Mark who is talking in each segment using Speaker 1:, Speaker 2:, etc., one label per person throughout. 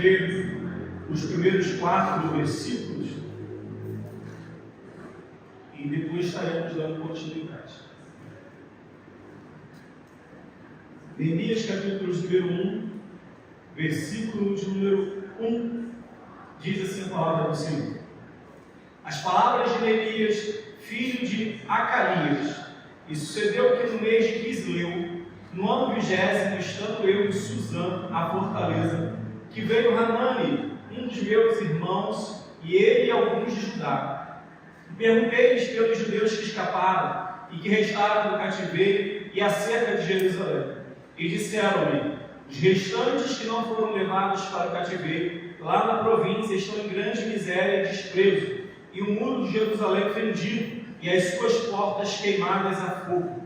Speaker 1: ler os primeiros 4 versículos e depois estaremos dando continuidade. Neemias, capítulo número 1, versículo de número 1, diz assim a palavra do Senhor: As palavras de Neemias, filho de Acalias. E sucedeu que no mês de Quisleu, no ano 20º, estando eu em Suzã, a fortaleza, que veio Hanani, um dos meus irmãos, e ele e alguns de Judá. E perguntei-lhes pelos judeus que escaparam e que restaram do cativeiro e acerca de Jerusalém. E disseram-me: os restantes que não foram levados para o cativeiro, lá na província, estão em grande miséria e desprezo, e o muro de Jerusalém fendido, e as suas portas queimadas a fogo.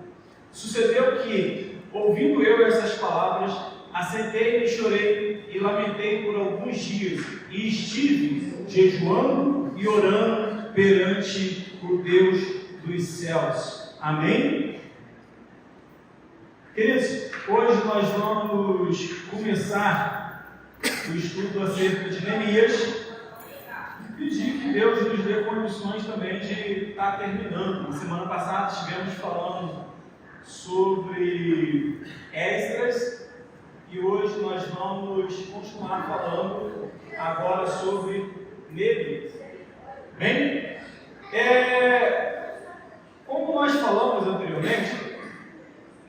Speaker 1: Sucedeu que, ouvindo eu essas palavras, assentei-me e chorei e lamentei por alguns dias, e estive jejuando e orando perante o Deus dos céus. Amém? Queridos, hoje nós vamos começar o estudo acerca de Neemias. Pedir que Deus nos dê condições também de estar terminando. Na semana passada estivemos falando sobre Esdras e hoje nós vamos continuar falando agora sobre Neemias. Bem? Como nós falamos anteriormente,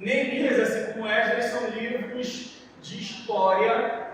Speaker 1: Neemias, assim como Esdras, são livros de história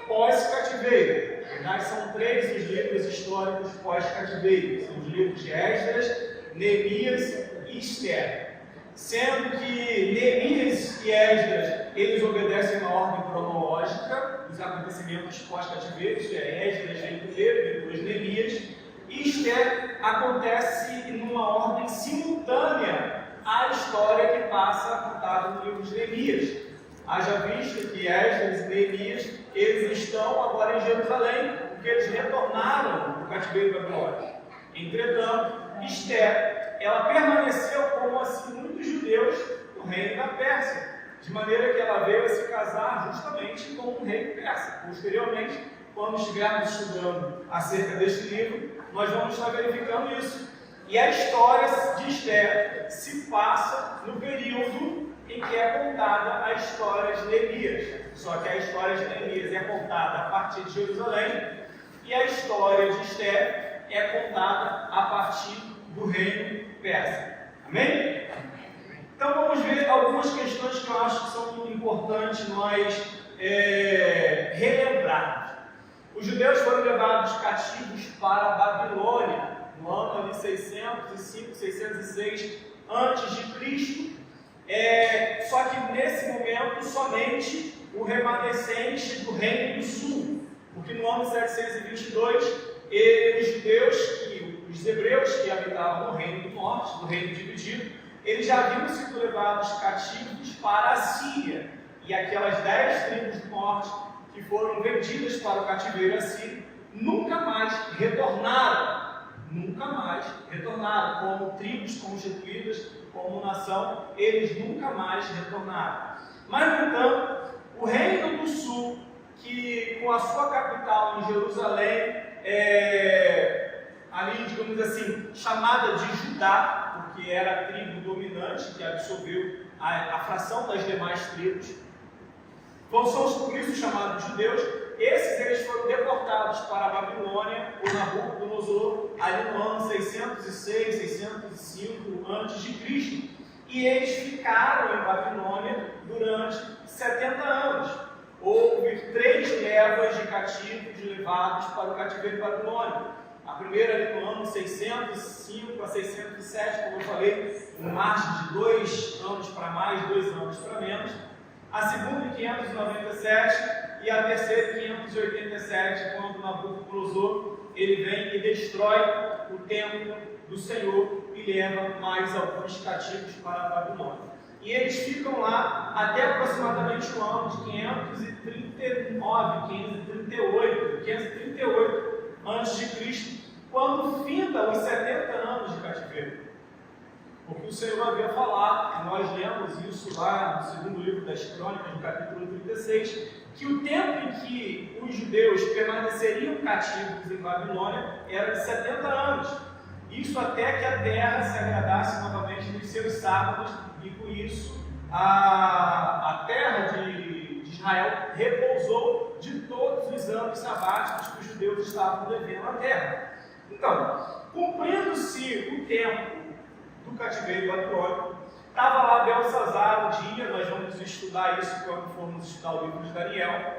Speaker 1: pós-cativeiro. Na verdade, são 3 os livros históricos pós-cativeiro. São os livros de Esdras, Neemias e Esther. Sendo que Neemias e Esdras, eles obedecem uma ordem cronológica dos acontecimentos pós-cativeiro, isto é, Esdras vem primeiro, depois Neemias, e Esther acontece numa ordem simultânea à história que passa contada no livro de Neemias. Haja visto que Esdras e Neemias, eles estão agora em Jerusalém, porque eles retornaram do cativeiro babilônico. Entretanto, Esther, ela permaneceu como assim muitos judeus no reino da Pérsia, de maneira que ela veio a se casar justamente com um rei persa. Posteriormente, quando estivermos estudando acerca deste livro, nós vamos estar verificando isso. E a história de Esther se passa no período em que é contada a história de Neemias. Só que a história de Neemias é contada a partir de Jerusalém e a história de Esther é contada a partir do reino persa. Amém? Então vamos ver algumas questões que eu acho que são muito importantes nós relembrarmos. Os judeus foram levados cativos para a Babilônia no ano de 605, 606 a.C. Só que nesse momento somente o remanescente do Reino do Sul, porque no ano 722 os hebreus que habitavam no Reino do Norte, no Reino dividido, eles já haviam sido levados cativos para a Síria, e aquelas 10 tribos do Norte que foram vendidas para o cativeiro assírio nunca mais retornaram, como tribos constituídas, como nação, eles nunca mais retornaram. Mas, no entanto, o Reino do Sul, que com a sua capital em Jerusalém, ali, digamos assim, chamada de Judá, porque era a tribo dominante que absorveu a fração das demais tribos, são por isso chamados judeus. Esses eles foram deportados para a Babilônia por Nabucodonosor ali no ano 606, 605 a.C. E eles ficaram em Babilônia durante 70 anos. Houve 3 levas de cativos levados para o cativeiro babilônico. A primeira ali no ano 605 a 607, como eu falei, um margem de 2 anos para mais, 2 anos para menos. A segunda em 597 e a terceira em 587, quando Nabucodonosor ele vem e destrói o templo do Senhor e leva mais alguns cativos para a Babilônia. E eles ficam lá até aproximadamente o ano de 539, 538 a.C., quando finda os 70 anos de cativeiro. Porque o Senhor havia falado, nós lemos isso lá no segundo livro das Crônicas, no capítulo 36, que o tempo em que os judeus permaneceriam cativos em Babilônia era de 70 anos. Isso até que a terra se agradasse novamente dos seus sábados, e com isso a terra de Israel repousou de todos os anos sabáticos que os judeus estavam devendo à terra. Então, cumprindo-se o tempo do cativeiro babilônico, estava lá Belsazar um dia, nós vamos estudar isso quando formos estudar o livro de Daniel,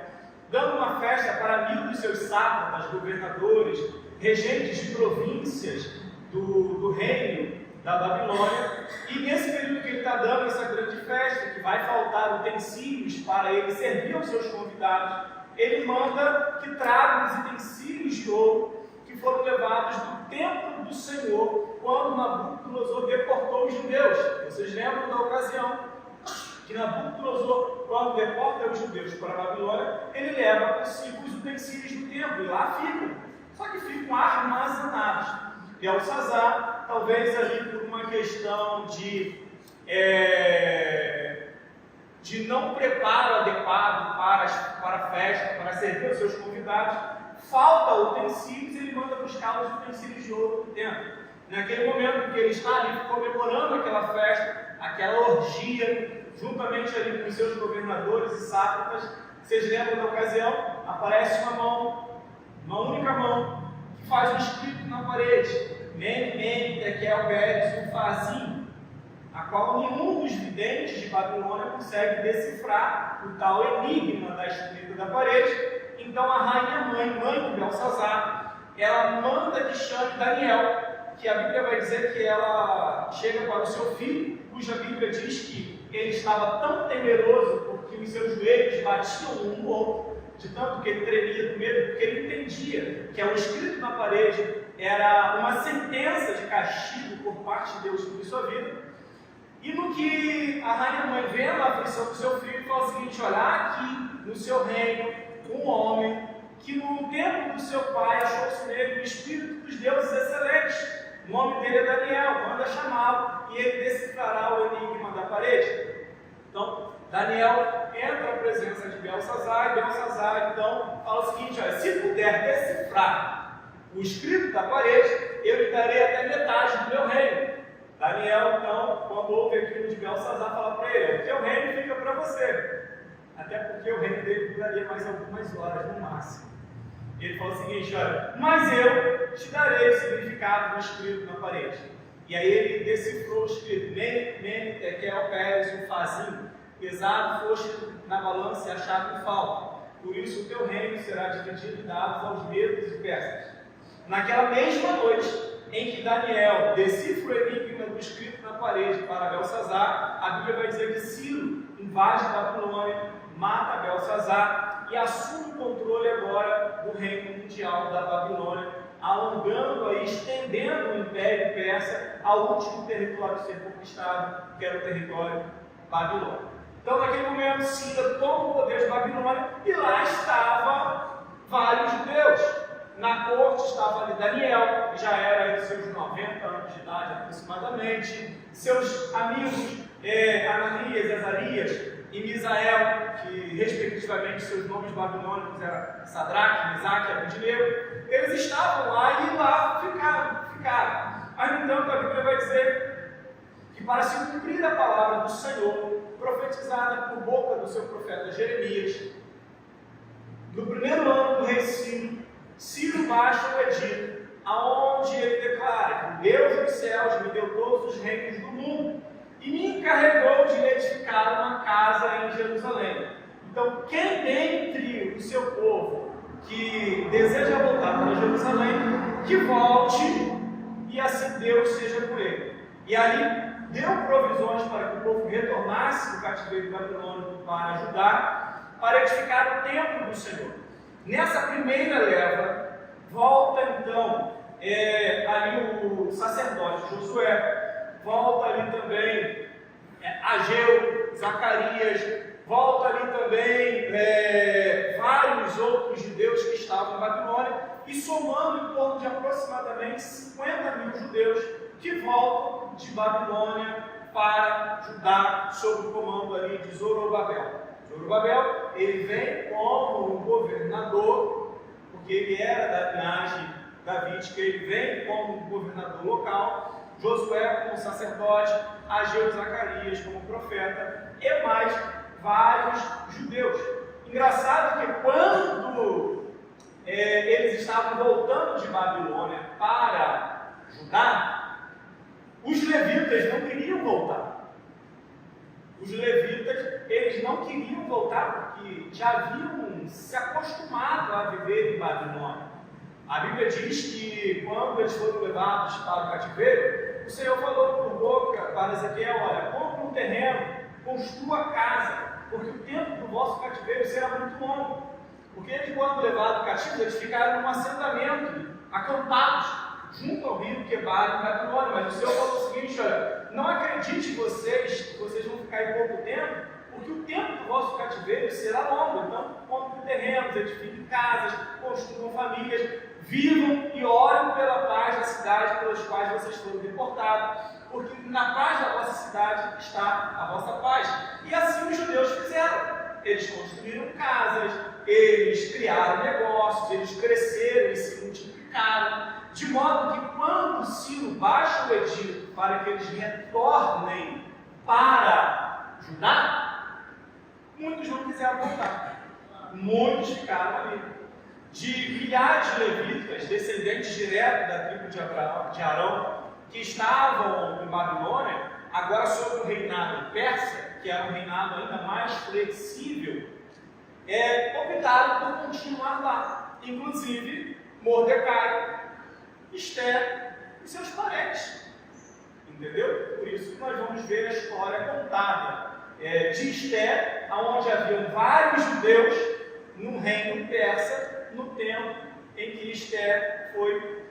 Speaker 1: dando uma festa para 1000 dos seus sátrapas, governadores, regentes de províncias do reino da Babilônia. E nesse período que ele está dando essa grande festa, que vai faltar utensílios para ele servir aos seus convidados, ele manda que tragam os utensílios de ouro que foram levados do templo do Senhor quando Nabucodonosor deportou os judeus. Vocês lembram da ocasião que Nabucodonosor, quando deporta os judeus para a Babilônia, ele leva consigo os utensílios do templo, e lá ficam, só que ficam armazenados. Belsazar, talvez ali por uma questão de não preparo adequado para a festa, para servir aos seus convidados, falta utensílios, ele manda buscar os utensílios de ouro do templo. Naquele momento em que ele está ali comemorando aquela festa, aquela orgia, juntamente ali com os seus governadores e sátrapas, vocês lembram da ocasião? Aparece uma única mão, que faz um escrito na parede, Mene, Tekel, Peres, Ufazim, a qual nenhum dos videntes de Babilônia consegue decifrar o tal enigma da escrita da parede. Então a rainha mãe de Belsazar, ela manda que chame Daniel, que a Bíblia vai dizer que ela chega para o seu filho, cuja Bíblia diz que ele estava tão temeroso porque os seus joelhos batiam um no outro, de tanto que ele tremia do medo, porque ele entendia que o escrito na parede era uma sentença de castigo por parte de Deus sobre sua vida. E no que a rainha mãe vendo a aflição do seu filho, fala o seguinte: olha, aqui no seu reino, um homem que no tempo do seu pai achou-se nele o espírito dos deuses excelentes. O nome dele é Daniel, manda chamá-lo e ele decifrará o enigma da parede. Então, Daniel entra na presença de Belsazar, e Belsazar então fala o seguinte: olha, se puder decifrar o escrito da parede, eu lhe darei até metade do meu reino. Daniel, então, quando ouve aquilo de Belsazar, fala para ele: o teu reino fica para você, até porque o reino dele duraria mais algumas horas no máximo. Ele fala o seguinte: olha, mas eu te darei o significado do escrito na parede. E aí ele decifrou o escrito: Mene, Tekel, Peres, Ufazim, pesado foste na balança e achado em falta. Por isso o teu reino será dividido e dado aos medos e persas. Naquela mesma noite em que Daniel decifra o enigma do escrito na parede para Belsazar, a Bíblia vai dizer que Ciro invade Babilônia, mata Belsazar e assume o controle agora do reino mundial da Babilônia, alongando aí, estendendo o Império Persa ao último território a ser conquistado, que era o território babilônico. Então, naquele momento, Ciro toma o poder de Babilônia e lá estava vários judeus. Na corte estava ali Daniel, que já era de seus 90 anos de idade aproximadamente, seus amigos Ananias, Azarias e Misael, que respectivamente seus nomes babilônicos eram Sadraque, Mesaque e Abednego. Eles estavam lá e lá ficaram. Aí, no entanto, a Bíblia vai dizer que para se cumprir a palavra do Senhor, profetizada por boca do seu profeta Jeremias, no primeiro ano do rei Ciro baixa o edito, aonde ele declara que Deus dos céus me deu todos os reinos do mundo e me encarregou de edificar uma casa em Jerusalém. Então, quem dentre o seu povo que deseja voltar para Jerusalém, que volte, e assim Deus seja com ele. E ali deu provisões para que o povo retornasse do cativeiro babilônico para ajudar, para edificar o templo do Senhor. Nessa primeira leva, volta então ali o sacerdote Josué, volta ali também Ageu, Zacarias, volta ali também vários outros judeus que estavam em Babilônia, e somando em torno de aproximadamente 50 mil judeus, que voltam de Babilônia para Judá, sob o comando ali de Zorobabel. Zorobabel, ele vem como um governador, porque ele era da linhagem davídica, ele vem como um governador local, Josué como sacerdote, Ageu e Zacarias como profeta, e mais vários judeus. Engraçado que quando eles estavam voltando de Babilônia para Judá, os levitas não queriam voltar. Os levitas, eles não queriam voltar porque já haviam se acostumado a viver em Babilônia. A Bíblia diz que quando eles foram levados para o cativeiro, o Senhor falou por boca para Ezequiel: olha, compre um terreno, construa casa, porque o tempo do vosso cativeiro será muito longo. Porque eles, quando levados cativos, eles ficaram num assentamento, acampados, junto ao rio Quebar, em Babilônia. Mas o Senhor falou o seguinte: olha, não acredite vocês que vocês vão ficar em pouco tempo, porque o tempo do vosso cativeiro será longo. Então, comprem terrenos, edifiquem casas, construam famílias, vivam e orem pela paz da cidade pelas quais vocês foram deportados, porque na paz da vossa cidade está a vossa paz. E assim os judeus fizeram. Eles construíram casas, eles criaram negócios, eles cresceram e se multiplicaram, de modo que quando Ciro baixa o edito para que eles retornem para Judá, muitos não quiseram voltar. Muitos ficaram ali. De milhares de levitas, descendentes diretos da tribo de Arão, que estavam em Babilônia, agora sob o reinado persa, que era um reinado ainda mais flexível, optaram por continuar lá. Inclusive, Mordecai, Esther e seus parentes. Entendeu? Por isso que nós vamos ver a história contada de Esther, onde haviam vários judeus no reino persa, no tempo em que Esther foi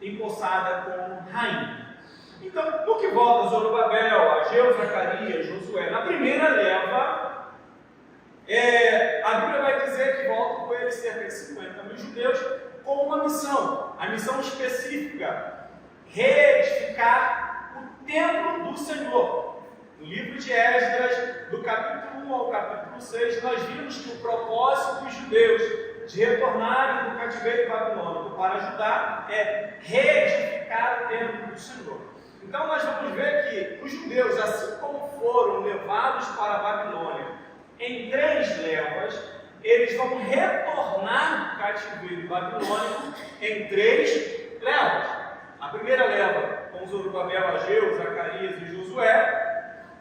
Speaker 1: empossada como rainha. Então, no que volta Zorobabel, Ageu, Zacarias, Josué, na primeira leva, a Bíblia vai dizer que voltam com eles cerca de 50 mil judeus com uma missão, a missão específica: reedificar o templo do Senhor. No livro de Esdras, do capítulo 1 ao capítulo 6, nós vimos que o propósito dos judeus de retornarem do cativeiro babilônico para Judá é reedificar o templo do Senhor. Então nós vamos ver que os judeus, assim como foram levados para a Babilônia em 3 levas, eles vão retornar do cativeiro babilônico em 3 levas. A primeira leva com Zorobabel, Ageu, Zacarias e Josué.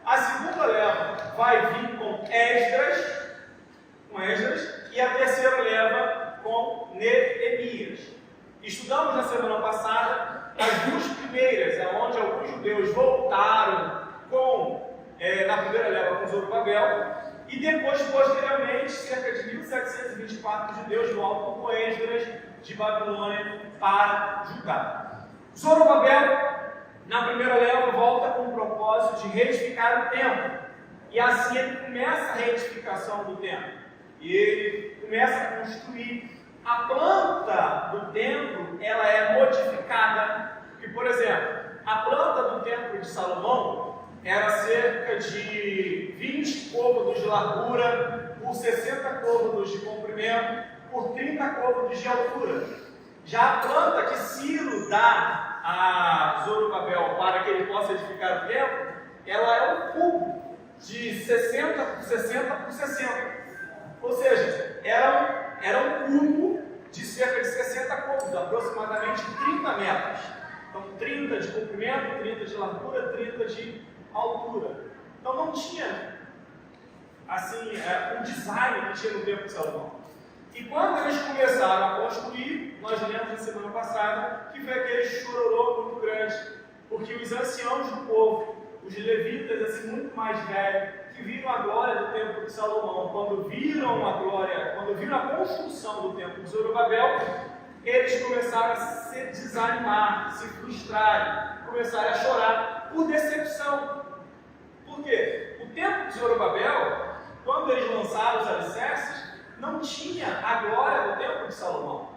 Speaker 1: A segunda leva vai vir com Esdras, e a terceira leva com Neemias. Estudamos na semana passada as 2 primeiras, onde alguns judeus voltaram na primeira leva com Zorobabel, e depois, posteriormente, cerca de 1724 judeus voltam com Esdras de Babilônia para Judá. Zorobabel, na primeira leva, volta com o propósito de reedificar o templo, e assim ele começa a reedificação do templo. E ele começa a construir. A planta do templo, ela é modificada. Porque, por exemplo, a planta do templo de Salomão era cerca de 20 côvados de largura, por 60 côvados de comprimento, por 30 côvados de altura. Já a planta que Ciro dá a Zorobabel para que ele possa edificar o templo, ela é um cubo de 60 por 60 por 60. Ou seja, era um cubo de cerca de 60 côvados, aproximadamente 30 metros. Então, 30 de comprimento, 30 de largura, 30 de altura. Então, não tinha, assim, o design que tinha no tempo de Salomão. E quando eles começaram a construir, nós lemos na semana passada, que foi aquele chororô muito grande, porque os anciãos do povo, os levitas, assim, muito mais velhos, que viram a glória do templo de Salomão, quando viram a construção do templo de Zorobabel, eles começaram a se desanimar, se frustrarem, começaram a chorar por decepção. Por quê? O templo de Zorobabel, quando eles lançaram os alicerces, não tinha a glória do templo de Salomão.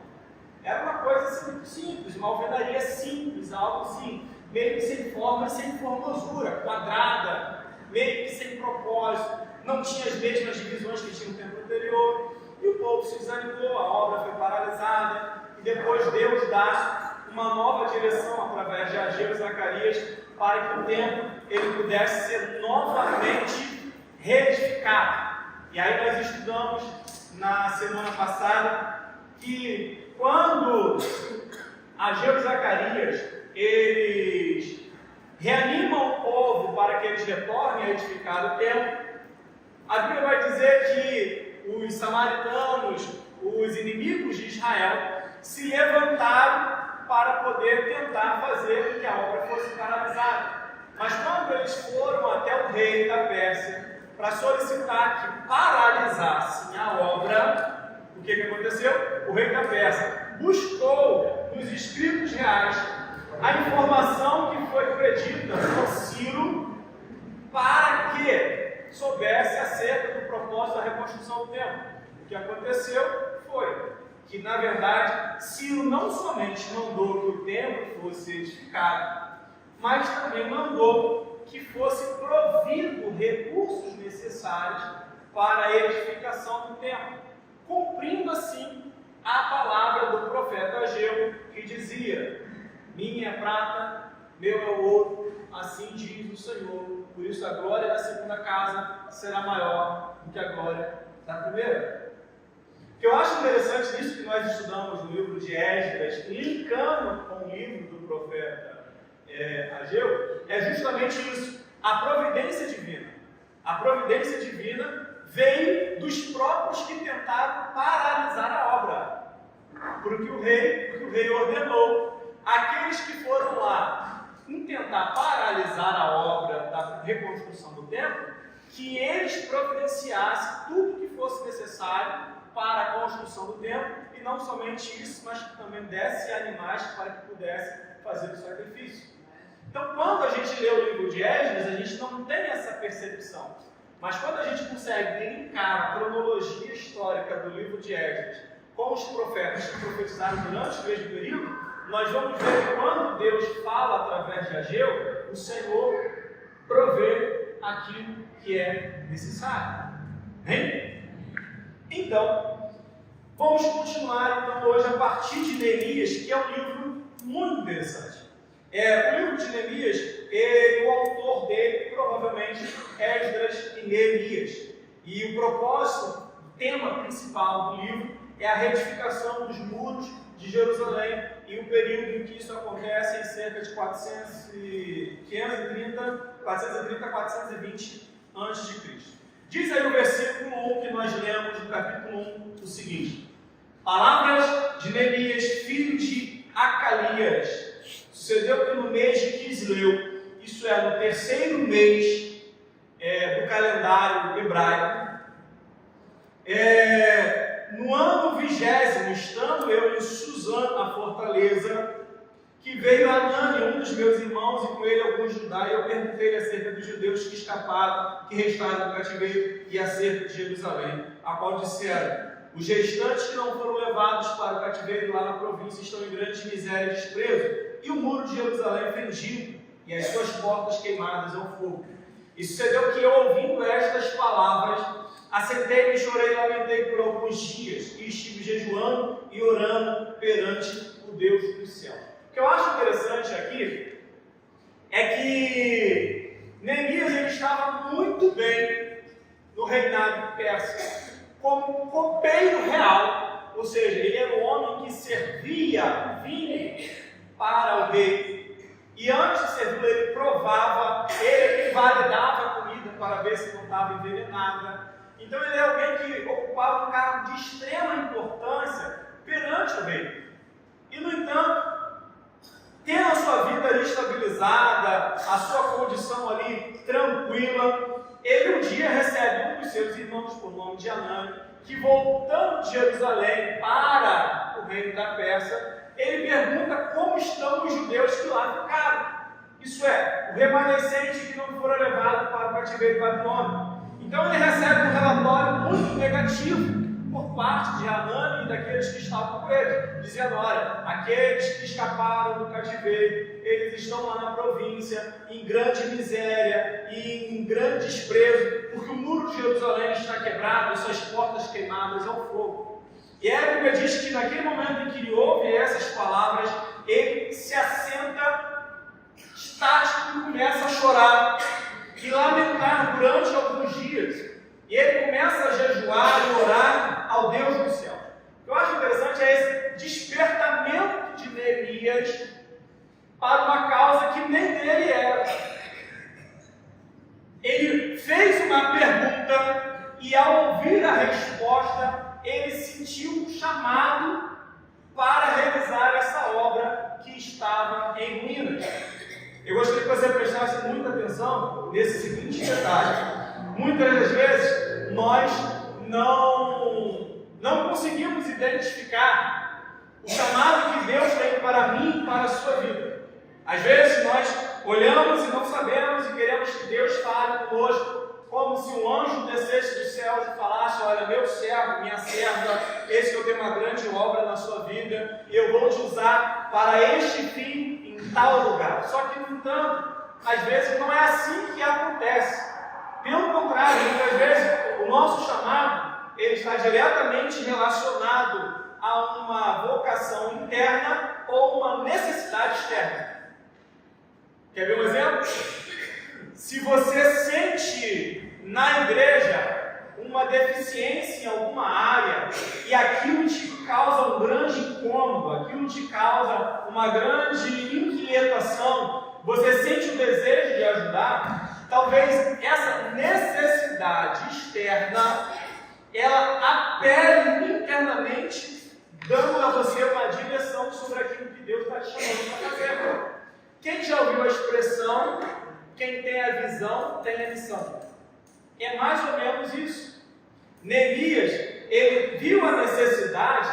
Speaker 1: Era uma coisa assim, muito simples, uma alvenaria simples, algo assim, meio que sem forma e sem formosura, quadrada, meio que sem propósito, não tinha as mesmas divisões que tinha no tempo anterior, e o povo se desanimou, a obra foi paralisada, e depois Deus dá uma nova direção através de Ageu e Zacarias para que o templo ele pudesse ser novamente reedificado. E aí nós estudamos na semana passada que quando Ageu e Zacarias eles reanimam o povo para que eles retornem a edificar o templo, a Bíblia vai dizer que os samaritanos, os inimigos de Israel, se levantaram para poder tentar fazer com que a obra fosse paralisada. Mas quando eles foram até o rei da Pérsia para solicitar que paralisassem a obra, o que aconteceu? O rei da Pérsia buscou nos escritos reais a informação que foi predita por Ciro para que soubesse acerca do propósito da reconstrução do templo. O que aconteceu foi que, na verdade, Ciro não somente mandou que o templo fosse edificado, mas também mandou que fosse provido recursos necessários para a edificação do templo, cumprindo assim a palavra do profeta Ageu, que dizia: minha é prata, meu é o ouro, assim diz o Senhor, por isso a glória da segunda casa será maior do que a glória da primeira. O que eu acho interessante nisso que nós estudamos no livro de Esdras, linkando com o livro do profeta Ageu, é justamente isso, a providência divina. A providência divina veio dos próprios que tentaram paralisar a obra, porque o rei ordenou aqueles que foram lá tentar paralisar a obra da reconstrução do templo, que eles providenciassem tudo que fosse necessário para a construção do templo, e não somente isso, mas que também desse animais para que pudessem fazer o sacrifício. Então, quando a gente lê o livro de Esdras, a gente não tem essa percepção. Mas quando a gente consegue linkar a cronologia histórica do livro de Esdras com os profetas que profetizaram durante o mesmo período, nós vamos ver que quando Deus fala através de Ageu, o Senhor provê aquilo que é necessário. Bem? Então, vamos continuar hoje a partir de Neemias, que é um livro muito interessante. O livro de Neemias, o autor dele, provavelmente, Esdras e Neemias. E o propósito, o tema principal do livro é a retificação dos muros de Jerusalém, e o período em que isso acontece é em cerca de 430 a 420 a.C. Diz aí o versículo 1 que nós lemos no capítulo 1 o seguinte: palavras de Neemias, filho de Acalias. Sucedeu que no mês de Quisleu, isso é, no terceiro mês do calendário hebraico, no ano 20º, estando eu em Suzã, a fortaleza, que veio Anani, um dos meus irmãos, e com ele alguns judaus, e eu perguntei-lhe acerca dos judeus que escaparam, que restaram no cativeiro, e acerca de Jerusalém, a qual disseram: os restantes que não foram levados para o cativeiro lá na província estão em grande miséria e desprezo, e o muro de Jerusalém fendido, e as suas portas queimadas ao fogo. E sucedeu que eu, ouvindo estas palavras, assentei-me, chorei e lamentei por alguns dias, e estive jejuando e orando perante o Deus do céu. O que eu acho interessante aqui é que Neemias ele estava muito bem no reinado persa, como um copeiro real, ou seja, ele era um homem que servia vinho para o rei, e antes de servir ele provava, ele validava a comida para ver se não estava envenenada. Então ele era alguém que ocupava um cargo de extrema importância perante o rei. E no entanto, tendo a sua vida ali estabilizada, a sua condição ali tranquila, ele um dia recebe um dos seus irmãos, por nome de Anani, que voltando de Jerusalém para o reino da Pérsia, ele pergunta como estão os judeus que lá ficaram. Isso é, o remanescente que não foram levados para o cativeiro babilônico. Então ele recebe um relatório muito negativo por parte de Hanani e daqueles que estavam com ele, dizendo: olha, aqueles que escaparam do cativeiro, eles estão lá na província, em grande miséria e em grande desprezo, porque o muro de Jerusalém está quebrado e suas portas queimadas ao fogo. E a Bíblia diz que naquele momento em que ele ouve essas palavras, ele se assenta estático e começa a chorar e lamentar durante alguns dias. E ele começa a jejuar e orar ao Deus do céu. O que eu acho interessante é esse despertamento de Neemias para uma causa que nem dele era. Ele fez uma pergunta e, ao ouvir a resposta, ele sentiu um chamado para realizar essa obra que estava em ruínas. Eu gostaria que você prestasse muita atenção nesse seguinte detalhe. Muitas das vezes nós não conseguimos identificar o chamado que Deus tem para mim e para a sua vida. Às vezes nós olhamos e não sabemos e queremos que Deus fale conosco, como se um anjo descesse dos céus e falasse: olha, meu servo, minha serva, esse que eu tenho uma grande obra na sua vida, e eu vou te usar para este fim em tal lugar. Só que, no entanto, às vezes não é assim que acontece. Pelo contrário, muitas vezes o nosso chamado ele está diretamente relacionado a uma vocação interna ou uma necessidade externa. Quer ver um exemplo? Se você sente na igreja uma deficiência em alguma área e aquilo te causa um grande incômodo, aquilo te causa uma grande inquietação, você sente o desejo de ajudar, talvez essa necessidade externa, ela apele internamente, dando a você uma direção sobre aquilo que Deus está te chamando para fazer. Quem já ouviu a expressão, quem tem a visão, tem a missão? É mais ou menos isso. Neemias, ele viu a necessidade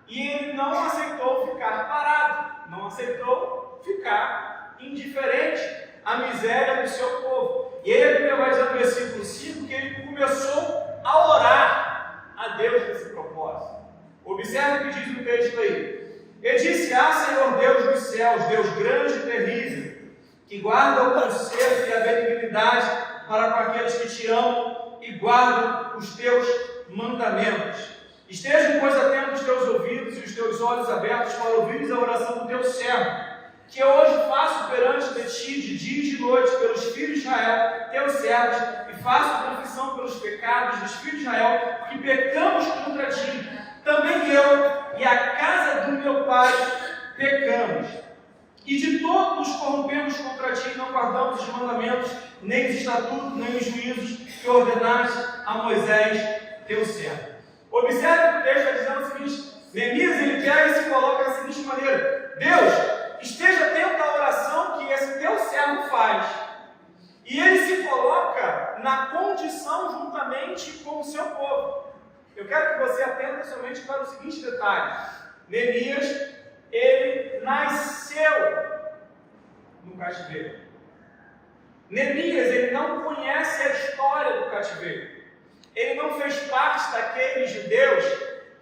Speaker 1: e ele não aceitou ficar parado, não aceitou ficar indiferente a miséria do seu povo. E ele, a Bíblia vai dizer no versículo 5 que ele começou a orar a Deus nesse propósito. Observe o que diz o texto aí. Ele disse: ah, Senhor Deus dos céus, Deus grande e terrível, que guarda o conserto e a benignidade para com aqueles que te amam e guardam os teus mandamentos. Estejam, pois, atentos os teus ouvidos e os teus olhos abertos para ouvires a oração do teu servo, que eu hoje faço perante de ti de dia e de noite pelos filhos de Israel, teus servos, e faço confissão pelos pecados dos filhos de Israel, porque pecamos contra ti. Também eu e a casa do meu pai pecamos. E de todos nos corrompemos contra ti, e não guardamos os mandamentos, nem os estatutos, nem os juízos que ordenaste a Moisés, teu servo. Observe que o texto está dizendo o seguinte: Neemias, ele pega e se coloca da seguinte maneira: Deus, esteja atento à oração que esse teu servo faz. E ele se coloca na condição juntamente com o seu povo. Eu quero que você atente somente para o seguinte detalhe: Neemias, ele nasceu no cativeiro. Neemias, ele não conhece a história do cativeiro. Ele não fez parte daqueles judeus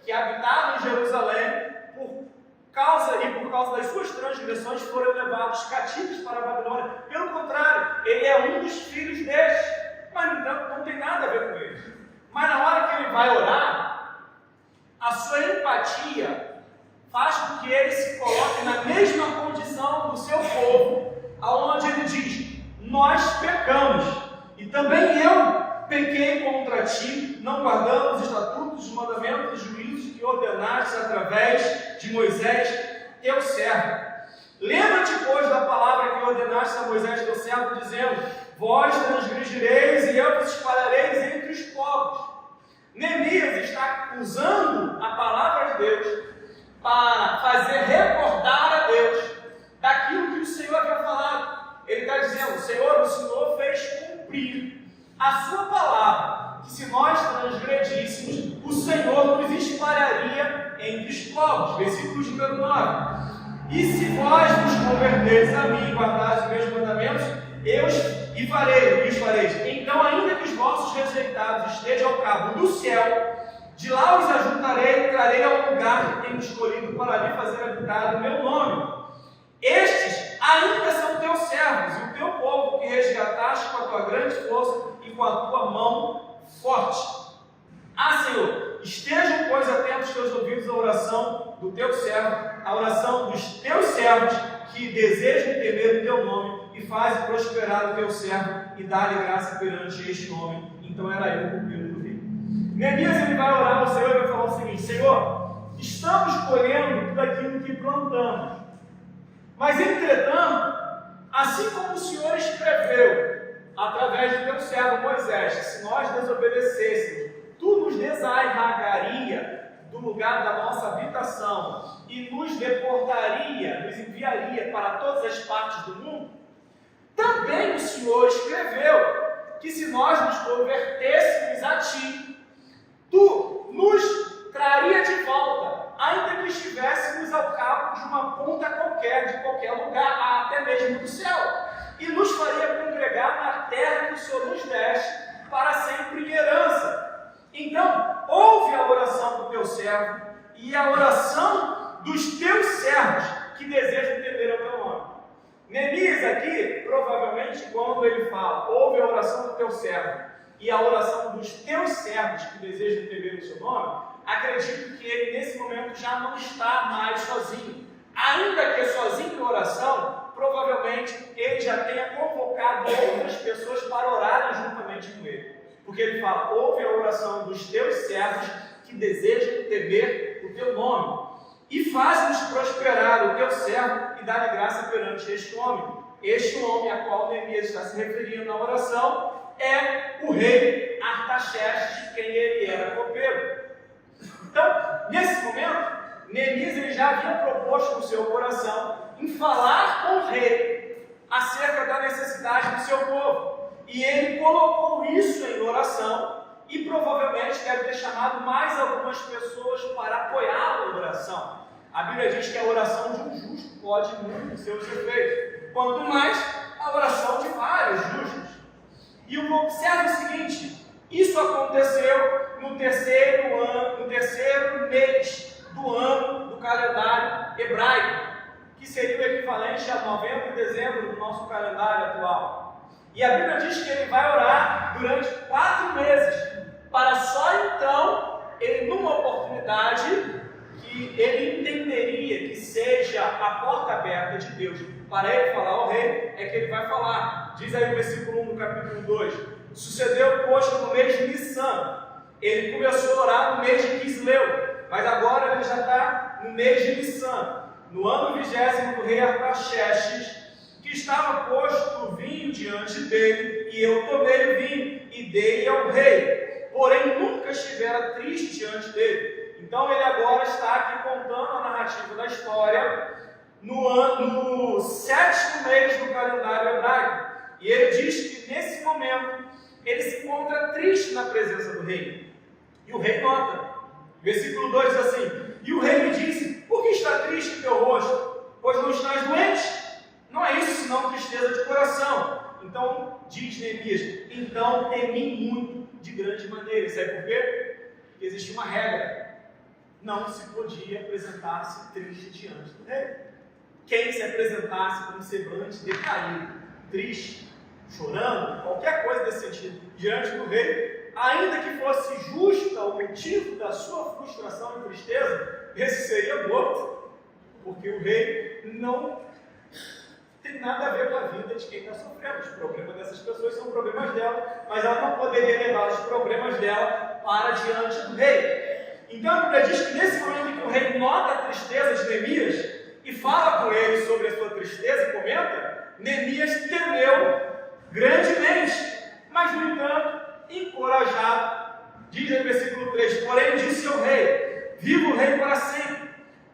Speaker 1: que habitavam em Jerusalém por causa das suas transgressões foram levados cativos para a Babilônia. Pelo contrário, ele é um dos filhos destes, mas no entanto não tem nada a ver com eles. Mas na hora que ele vai orar, a sua empatia faz com que ele se coloque na mesma condição do seu povo, aonde ele diz: nós pecamos, e também eu pequei contra ti, não guardando os estatutos, os mandamentos, os juízos que ordenaste através de Moisés, teu servo. Lembra-te, pois, da palavra que ordenaste a Moisés, teu servo, dizendo: vós transgregireis e eu vos espalhareis entre os povos. Neemias está usando a palavra de Deus para fazer recordar a Deus daquilo que o Senhor havia falado. Ele está dizendo: Senhor, o Senhor fez cumprir a sua palavra, que se nós transgredíssemos, o Senhor nos espalharia entre os povos. Versículo número 9. E se vós vos converteis a mim e guardares os meus mandamentos, eu os fareis. Então, ainda que os vossos rejeitados estejam ao cabo do céu, De lá os ajuntarei e trarei ao lugar que tenho escolhido para ali fazer habitar o meu nome. Estes ainda são teus servos, e o teu povo que resgataste com a tua grande força e com a tua mão forte. Ah, Senhor, estejam, pois, atentos teus ouvidos à oração do teu servo, à oração dos teus servos que desejam temer o teu nome, e faz prosperar o teu servo, e dá-lhe graça perante este nome. Então era eu o pupilo do rei. Neemias, ele vai orar ao Senhor e vai falar o seguinte: Senhor, estamos colhendo tudo aquilo que plantamos, mas entretanto, assim como o Senhor escreveu através do teu servo Moisés, que se nós desobedecêssemos, tu nos desarraigaria do lugar da nossa habitação e nos deportaria, nos enviaria para todas as partes do mundo, também o Senhor escreveu que se nós nos convertêssemos a ti, tu nos traria de volta, ainda que estivéssemos ao cabo de uma ponta qualquer, de qualquer lugar, até mesmo do céu, e nos faria congregar na terra que o Senhor nos deste para sempre em herança. Então, ouve a oração do teu servo e a oração dos teus servos que desejam temer ao teu nome. Neemias aqui, provavelmente, quando ele fala, ouve a oração do teu servo e a oração dos teus servos que desejam temer o seu nome, acredito que ele, nesse momento, já não está mais sozinho. Ainda que sozinho em oração, provavelmente ele já tenha convocado outras pessoas para orarem juntamente com ele. Porque ele fala, ouve a oração dos teus servos que desejam temer o teu nome. E faz-nos prosperar o teu servo e dá-lhe graça perante este homem. Este homem a qual Neemias está se referindo na oração é o rei Artaxerxes, de quem ele era copeiro. Então, nesse momento, Neemias ele já havia proposto no seu coração em falar com o rei acerca da necessidade do seu povo. E ele colocou isso em oração e provavelmente deve ter chamado mais algumas pessoas para apoiá-lo na oração. A Bíblia diz que a oração de um justo pode muito seus efeitos, quanto mais a oração de vários justos. E observe o seguinte: isso aconteceu no terceiro mês do ano do calendário hebraico, que seria o equivalente a novembro e dezembro do nosso calendário atual. E a Bíblia diz que ele vai orar durante 4 meses, para só então, ele, numa oportunidade que ele entenderia que seja a porta aberta de Deus para ele falar ao rei, é que ele vai falar. Diz aí o versículo 1 do capítulo 2: Sucedeu, pois, no mês de Nissan. Ele começou a orar no mês de Quisleu, mas agora ele já está no mês de Nissan, no ano 20º do rei Artaxerxes, que estava posto o vinho diante dele, e eu tomei o vinho e dei ao rei, porém nunca estivera triste diante dele. Então ele agora está aqui contando a narrativa da história no 7º mês do calendário hebraico, e ele diz que nesse momento ele se encontra triste na presença do rei, e o rei nota. Versículo 2 diz assim: E o rei me disse, por que está triste o teu rosto? Pois não estás doente? Não é isso senão tristeza de coração. Então, diz Neemias, então temi muito de grande maneira. Sabe por quê? Porque existia uma regra: não se podia apresentar-se triste diante do rei. Quem se apresentasse com um semblante decaído, triste, chorando, qualquer coisa desse sentido, diante do rei, ainda que fosse justa o motivo da sua frustração e tristeza, esse seria morto, porque o rei não tem nada a ver com a vida de quem está sofrendo. Os problemas dessas pessoas são problemas dela, mas ela não poderia levar os problemas dela para diante do rei. Então a Bíblia diz que nesse momento em que o rei nota a tristeza de Neemias e fala com ele sobre a sua tristeza e comenta, Neemias temeu grandemente, mas no entanto, encorajado, diz no versículo 3, porém disse ao rei, viva o rei para sempre.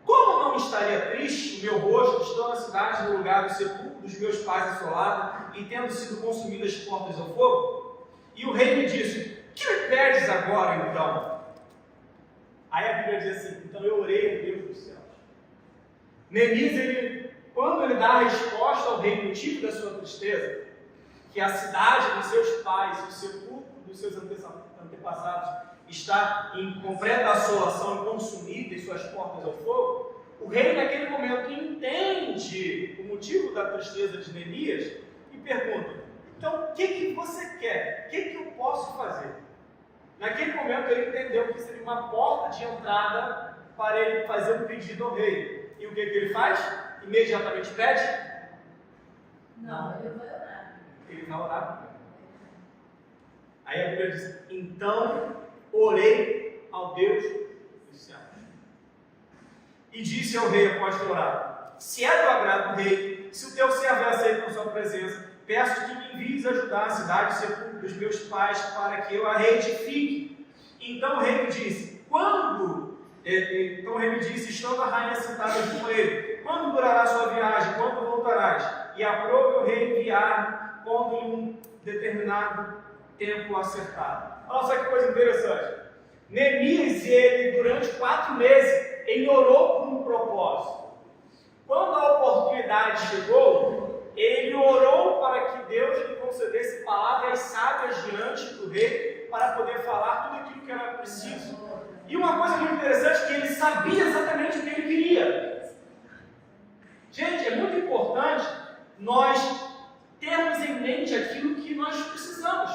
Speaker 1: Como não estaria triste o meu rosto, estando na cidade, no lugar do sepulcro dos meus pais assolado, e tendo sido consumidas portas ao fogo? E o rei me disse, que me pedes agora então? Aí a Bíblia diz assim, então eu orei a Deus dos céus. Neemias, quando ele dá a resposta ao rei no motivo da sua tristeza, que a cidade dos seus pais, o sepulcro dos seus antepassados está em completa assolação e consumida e suas portas ao fogo, o rei naquele momento entende o motivo da tristeza de Neemias e pergunta: então o que você quer? O que eu posso fazer? Naquele momento ele entendeu que seria uma porta de entrada para ele fazer um pedido ao rei. E o que ele faz? Imediatamente pede?
Speaker 2: Não, ele vai orar.
Speaker 1: Ele vai orar. Aí a Bíblia diz: então orei ao Deus dos céus. E disse ao rei após ter orado: se é do agrado do rei, se o teu servo é aceito na sua presença, peço que me envies ajudar a cidade e o sepulcro dos meus pais para que eu a reedifique. Então o rei me disse: estando a rainha sentada junto a ele, quando durará sua viagem? Quando voltarás? E aprove o rei enviar, pondo-lhe um determinado tempo acertado. Olha só que coisa interessante. Neemias, ele, durante 4 meses, ele orou por um propósito. Quando a oportunidade chegou, ele orou para que Deus lhe concedesse palavras sábias diante do rei, para poder falar tudo aquilo que era preciso. E uma coisa muito interessante é que ele sabia exatamente o que ele queria. Gente, é muito importante nós termos em mente aquilo que nós precisamos.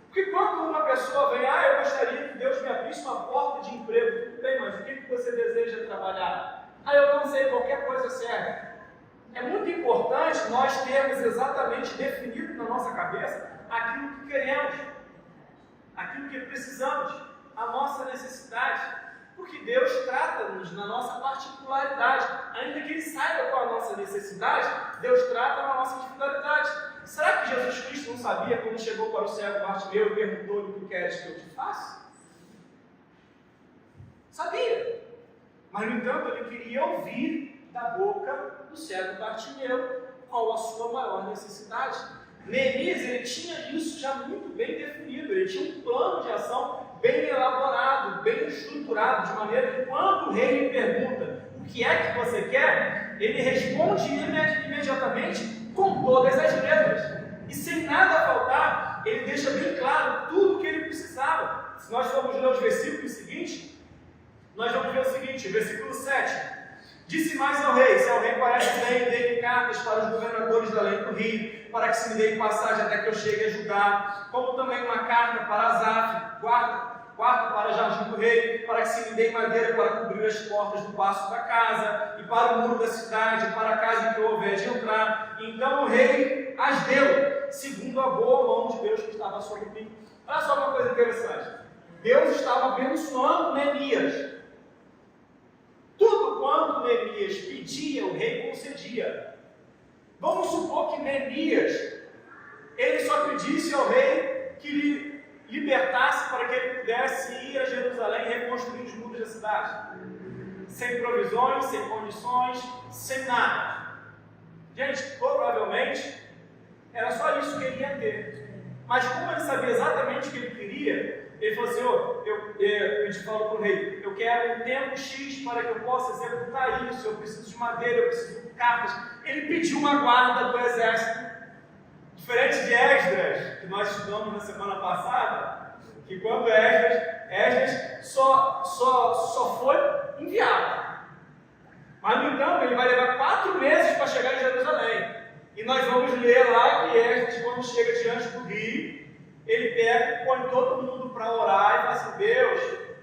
Speaker 1: Porque quando uma pessoa vem: eu gostaria que Deus me abrisse uma porta de emprego, tudo bem, mas o que você deseja trabalhar? Eu não sei, qualquer coisa serve. É muito importante nós termos exatamente definido na nossa cabeça aquilo que queremos, aquilo que precisamos, a nossa necessidade. Porque Deus trata-nos na nossa particularidade. Ainda que Ele saiba qual é a nossa necessidade, Deus trata na nossa individualidade. Será que Jesus Cristo não sabia quando chegou para o cego Bartimeu e perguntou-lhe: o que queres que eu te faça? Sabia. Mas, no entanto, ele queria ouvir da boca do cego Bartimeu qual a sua maior necessidade. Neemias, ele tinha isso já muito bem definido. Ele tinha um plano de ação bem elaborado, bem estruturado, de maneira que quando o rei lhe pergunta: o que é que você quer? Ele responde imediatamente com todas as letras. E sem nada faltar, ele deixa bem claro tudo o que ele precisava. Se nós formos ler os versículos seguintes, nós vamos ver o seguinte, versículo 7. Disse mais ao rei: se ao rei parece bem, dê cartas para os governadores da além do rio, para que se me deem passagem até que eu chegue a julgar, como também uma carta para Asaf, guarda para Jardim do rei, para que se me deem madeira para cobrir as portas do paço da casa, e para o muro da cidade, para a casa em que eu houver de entrar. Então o rei as deu, segundo a boa mão de Deus que estava sobre mim. Olha só uma coisa interessante. Deus estava abençoando Neemias. Tudo quanto Neemias pedia, o rei concedia. Vamos supor que Neemias, ele só pedisse ao rei que lhe libertasse para que ele pudesse ir a Jerusalém e reconstruir os muros da cidade. Sem provisões, sem condições, sem nada. Gente, provavelmente, era só isso que ele ia ter. Mas como ele sabia exatamente o que ele queria, ele falou: Senhor, eu te falo para o rei, eu quero um tempo X para que eu possa executar isso, eu preciso de madeira, eu preciso de cartas. Ele pediu uma guarda do exército. Diferente de Esdras, que nós estudamos na semana passada, que quando Esdras só foi enviado. Mas, no entanto, ele vai levar 4 meses para chegar em Jerusalém. E nós vamos ler lá que Esdras, quando chega diante do rio, ele pega, põe todo mundo para orar e fala assim: Deus,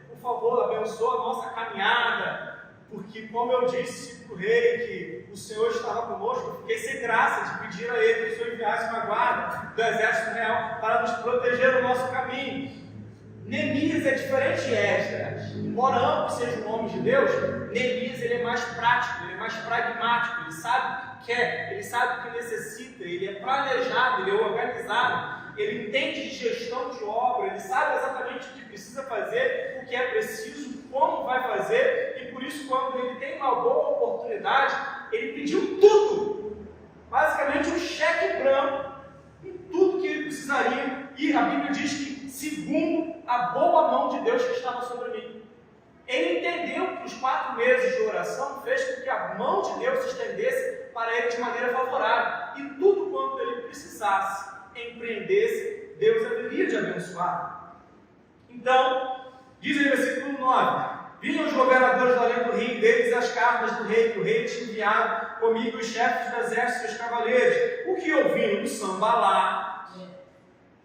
Speaker 1: por favor, abençoa a nossa caminhada. Porque, como eu disse para o rei que o Senhor estava conosco, eu fiquei sem graça de pedir a ele que o Senhor enviasse uma guarda do exército real para nos proteger no nosso caminho. Neemias é diferente de Esdras. Embora ambos sejam nomes de Deus, Neemias ele é mais prático, ele é mais pragmático, ele sabe o que quer, ele sabe o que necessita, ele é planejado, ele é organizado, ele entende de gestão de obra, ele sabe exatamente o que precisa fazer, o que é preciso, como vai fazer, e por isso, quando ele tem uma boa oportunidade, ele pediu tudo, basicamente um cheque branco, em tudo que ele precisaria, e a Bíblia diz que segundo a boa mão de Deus que estava sobre mim. Ele entendeu que os 4 meses de oração fez com que a mão de Deus se estendesse para ele de maneira favorável, e tudo quanto ele precisasse, empreendesse, Deus haveria de abençoar. Então, Diz aí, versículo 9: vinham os governadores do além do rio, deles as cartas do rei, que o rei tinha enviado comigo, os chefes do exército e os cavaleiros. O que ouviram do Sambalá,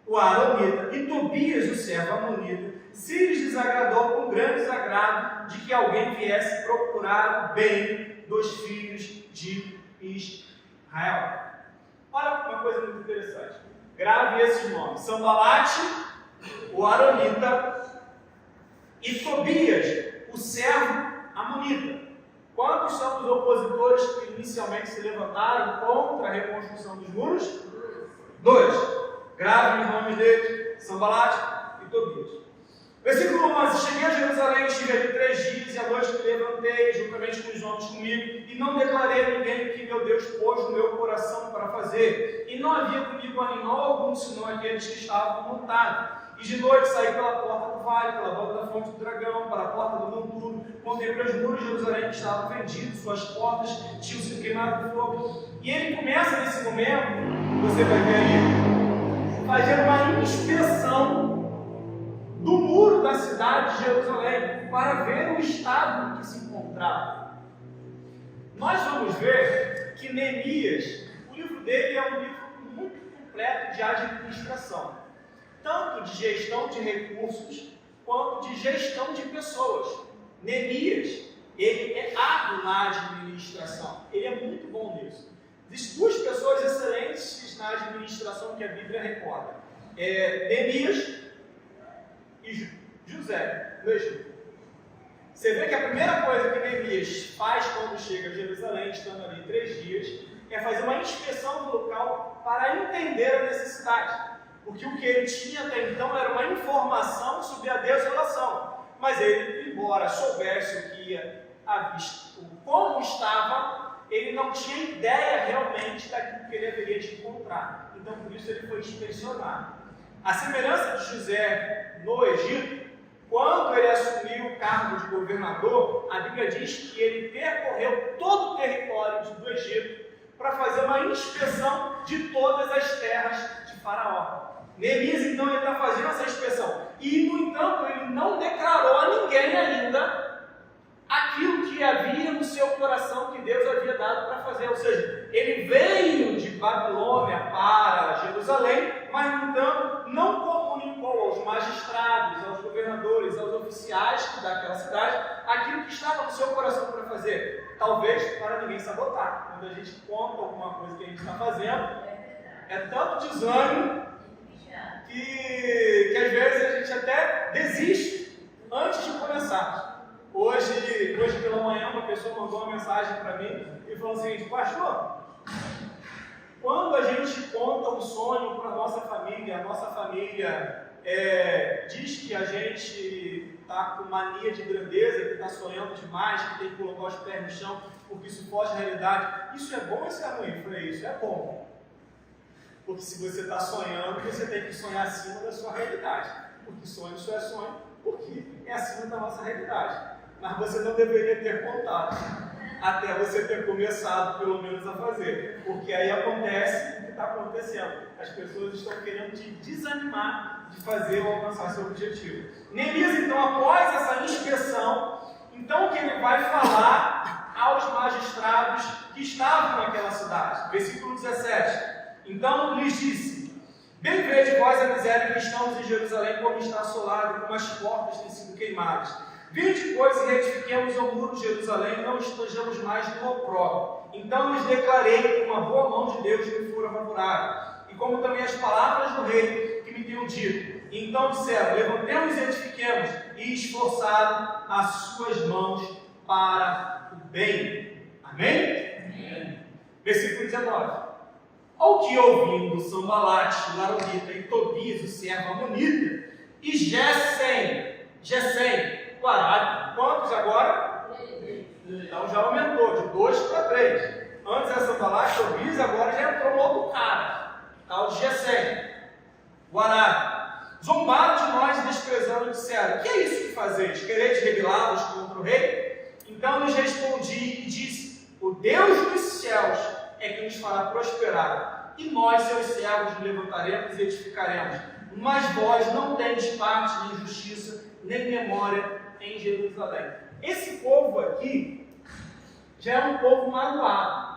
Speaker 1: o Aronita, e Tobias, o servo amonita, se lhes desagradou com grande desagrado de que alguém viesse procurar o bem dos filhos de Israel. Olha uma coisa muito interessante. Grave esses nomes: Sambalate, o Aronita, e Tobias, o servo amonita. Quantos são os opositores que inicialmente se levantaram contra a reconstrução dos muros? 2. Grave os nomes deles: Sambalate e Tobias. Versículo 11: cheguei a Jerusalém, estive ali 3 dias, e à noite me levantei, juntamente com os homens comigo, e não declarei a ninguém o que meu Deus pôs no meu coração para fazer. E não havia comigo animal algum, senão aqueles que estavam montados. E de noite saí pela porta do vale, pela banda da fonte do dragão, para a porta do monturo, contemplei os muros de Jerusalém que estavam fendidos, suas portas tinham sido queimadas de fogo. E ele começa nesse momento, você vai ver aí, fazer uma inspeção do muro da cidade de Jerusalém, para ver o estado em que se encontrava. Nós vamos ver que Neemias, o livro dele é um livro muito completo de administração, tanto de gestão de recursos, quanto de gestão de pessoas. Neemias, ele é hábil na administração, ele é muito bom nisso. Existem 2 pessoas excelentes na administração que a Bíblia recorda: Neemias e José, no Egito. Você vê que a primeira coisa que Neemias faz quando chega a Jerusalém, estando ali 3 dias, é fazer uma inspeção do local para entender a necessidade. Porque o que ele tinha até então era uma informação sobre a desolação. Mas ele, embora soubesse o que ia como estava, ele não tinha ideia realmente daquilo que ele haveria de encontrar. Então, por isso, ele foi inspecionar. A semelhança de José no Egito, quando ele assumiu o cargo de governador, a Bíblia diz que ele percorreu todo o território do Egito para fazer uma inspeção de todas as terras de Faraó. Neemias, então, ele está fazendo essa inspeção. E, no entanto, ele não declarou a ninguém ainda aquilo que havia no seu coração que Deus havia dado para fazer. Ou seja, ele veio de Babilônia para Jerusalém, mas, no entanto, não comunicou aos magistrados, aos governadores, aos oficiais daquela cidade aquilo que estava no seu coração para fazer. Talvez para ninguém sabotar. Quando a gente conta alguma coisa que a gente está fazendo, é tanto desânimo que às vezes a gente até desiste antes de começar. Hoje pela manhã, uma pessoa mandou uma mensagem para mim e falou o seguinte: pastor, quando a gente conta um sonho para a nossa família diz que a gente está com mania de grandeza, que está sonhando demais, que tem que colocar os pés no chão, porque isso foge da realidade. Isso é bom ou isso é ruim? Eu falei: isso é bom. Porque se você está sonhando, você tem que sonhar acima da sua realidade. Porque sonho só é sonho, porque é acima da nossa realidade. Mas você não deveria ter contado, até você ter começado, pelo menos, a fazer. Porque aí acontece o que está acontecendo. As pessoas estão querendo te desanimar de fazer ou alcançar seu objetivo. Neemias, então, após essa inspeção, então o que ele vai falar aos magistrados que estavam naquela cidade? Versículo 17. Então lhes disse: bem vede vós a miséria que estamos em Jerusalém, como está assolado, como as portas têm sido queimadas. Vinde, pois, e retifiquemos o muro de Jerusalém, não estejamos mais no opróbrio. Então lhes declarei que uma boa mão de Deus me fora favorável, e como também as palavras do rei que me tinham dito. E então disseram: levantemos e edifiquemos, e esforçaram as suas mãos para o bem. Amém? Amém. Versículo 19. Ao que ouvindo Sambalate, o Aronita, e Tobias, o servo amonita, e Gesem, o arábio. Quantos agora? 3. Então já aumentou, de 2 para 3. Antes era Sambalate, Tobias, agora já entrou um outro cara, tal de Gesem, o arábio. Zombaram de nós e desprezando, disseram: que é isso que fazeis? Quereis rebelá-los contra o rei? Então lhes respondi e disse: o Deus dos céus é que nos fará prosperar, e nós, seus servos, nos levantaremos e edificaremos. Mas vós não tendes parte, nem justiça, nem memória em Jerusalém. Esse povo aqui já é um povo magoado.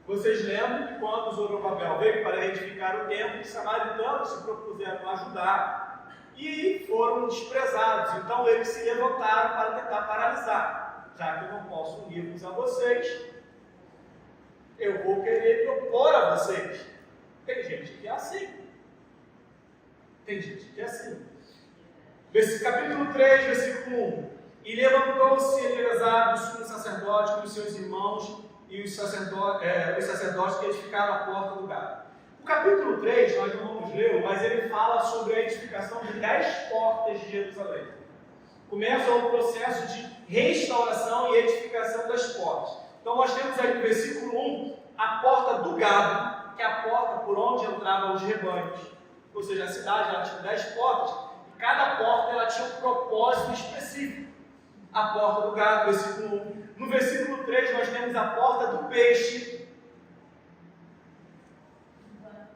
Speaker 1: Vocês lembram que quando Zorobabel veio para edificar o templo, os samaritanos se propuseram a ajudar e foram desprezados. Então eles se levantaram para tentar paralisar. Já que eu não posso unir-vos a vocês, eu vou querer me opor a vocês. Tem gente que é assim. Tem gente que é assim. Capítulo 3, versículo 1. E levantou-se Eleazar, o sumo sacerdote, com os seus irmãos e os sacerdotes que edificaram a porta do gado. O capítulo 3, nós não vamos ler, mas ele fala sobre a edificação de 10 portas de Jerusalém. Começa o processo de restauração e edificação das portas. Então nós temos aí no versículo 1 a porta do gado, que é a porta por onde entravam os rebanhos. Ou seja, a cidade ela tinha 10 portas, e cada porta ela tinha um propósito específico. A porta do gado, versículo 1. No versículo 3 nós temos a porta do peixe.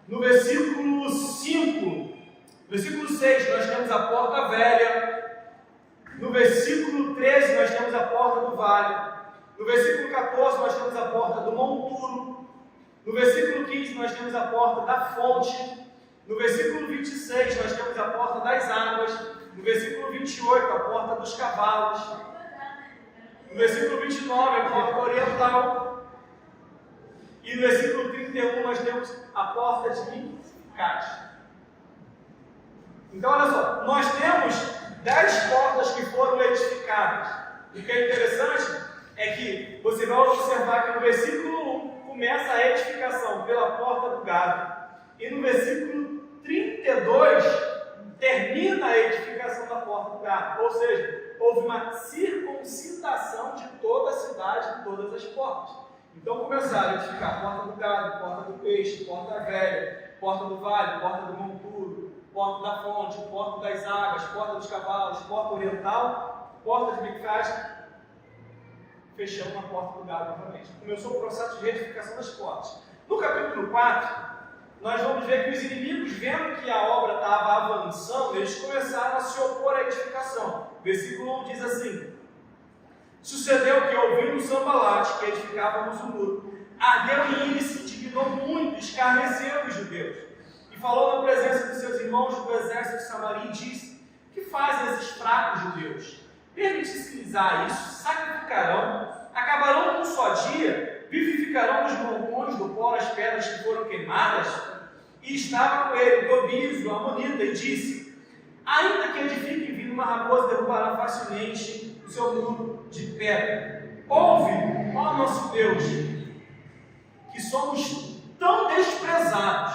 Speaker 1: No versículo 5, versículo 6 nós temos a porta velha. No versículo 13 nós temos a porta do vale. No versículo 14 nós temos a porta do monturo. No versículo 15 nós temos a porta da fonte. No versículo 26 nós temos a porta das águas. No versículo 28 a porta dos cavalos. No versículo 29 a porta oriental. E no versículo 31 nós temos a porta de Cate. Então olha só, nós temos 10 portas que foram edificadas. O que é interessante é que você vai observar que no versículo 1 começa a edificação pela porta do gado. E no versículo 32 termina a edificação da porta do gado. Ou seja, houve uma circuncidação de toda a cidade em todas as portas. Então começaram a edificar a porta do gado, porta do peixe, porta velha, porta do vale, porta do monturo, porta da fonte, porta das águas, porta dos cavalos, porta oriental, porta de Micfage. Fechamos a porta do gado novamente. Começou o processo de reedificação das portas. No capítulo 4, nós vamos ver que os inimigos, vendo que a obra estava avançando, eles começaram a se opor à edificação. Versículo 1 diz assim: sucedeu que, ouvindo Sambalate, que edificávamos o muro, ardeu em ira e se indignou muito, escarneceu os judeus. E falou na presença dos seus irmãos do exército de Samaria e disse: que fazem esses fracos judeus? Permitisse-lhes a isso, sacrificarão, acabarão num só dia, vivificarão nos montões do pó as pedras que foram queimadas? E estava com ele Tobias, o amonita, e disse: ainda que edifique e vir uma raposa, derrubará facilmente o seu muro de pedra. Ouve, ó nosso Deus, que somos tão desprezados,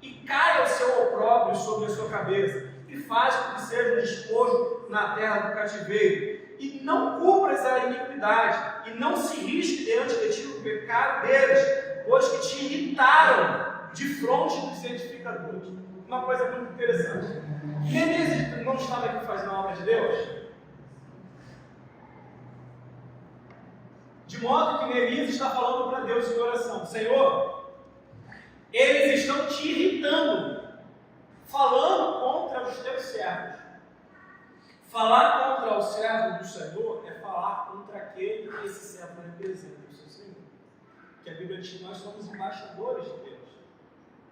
Speaker 1: e caia o seu opróbrio sobre a sua cabeça, e faz com que seja um despojo na terra do cativeiro, e não cubras a iniquidade, e não se risque diante de ti o pecado deles, pois que te irritaram de fronte dos edificadores. Uma coisa muito interessante. Neemias não estava aqui fazendo a obra de Deus? De modo que Neemias está falando para Deus em oração: Senhor, eles estão te irritando, falando contra os teus servos. Falar contra o servo do Senhor é falar contra aquele que esse servo representa, o seu Senhor. Que a Bíblia diz que nós somos embaixadores de Deus.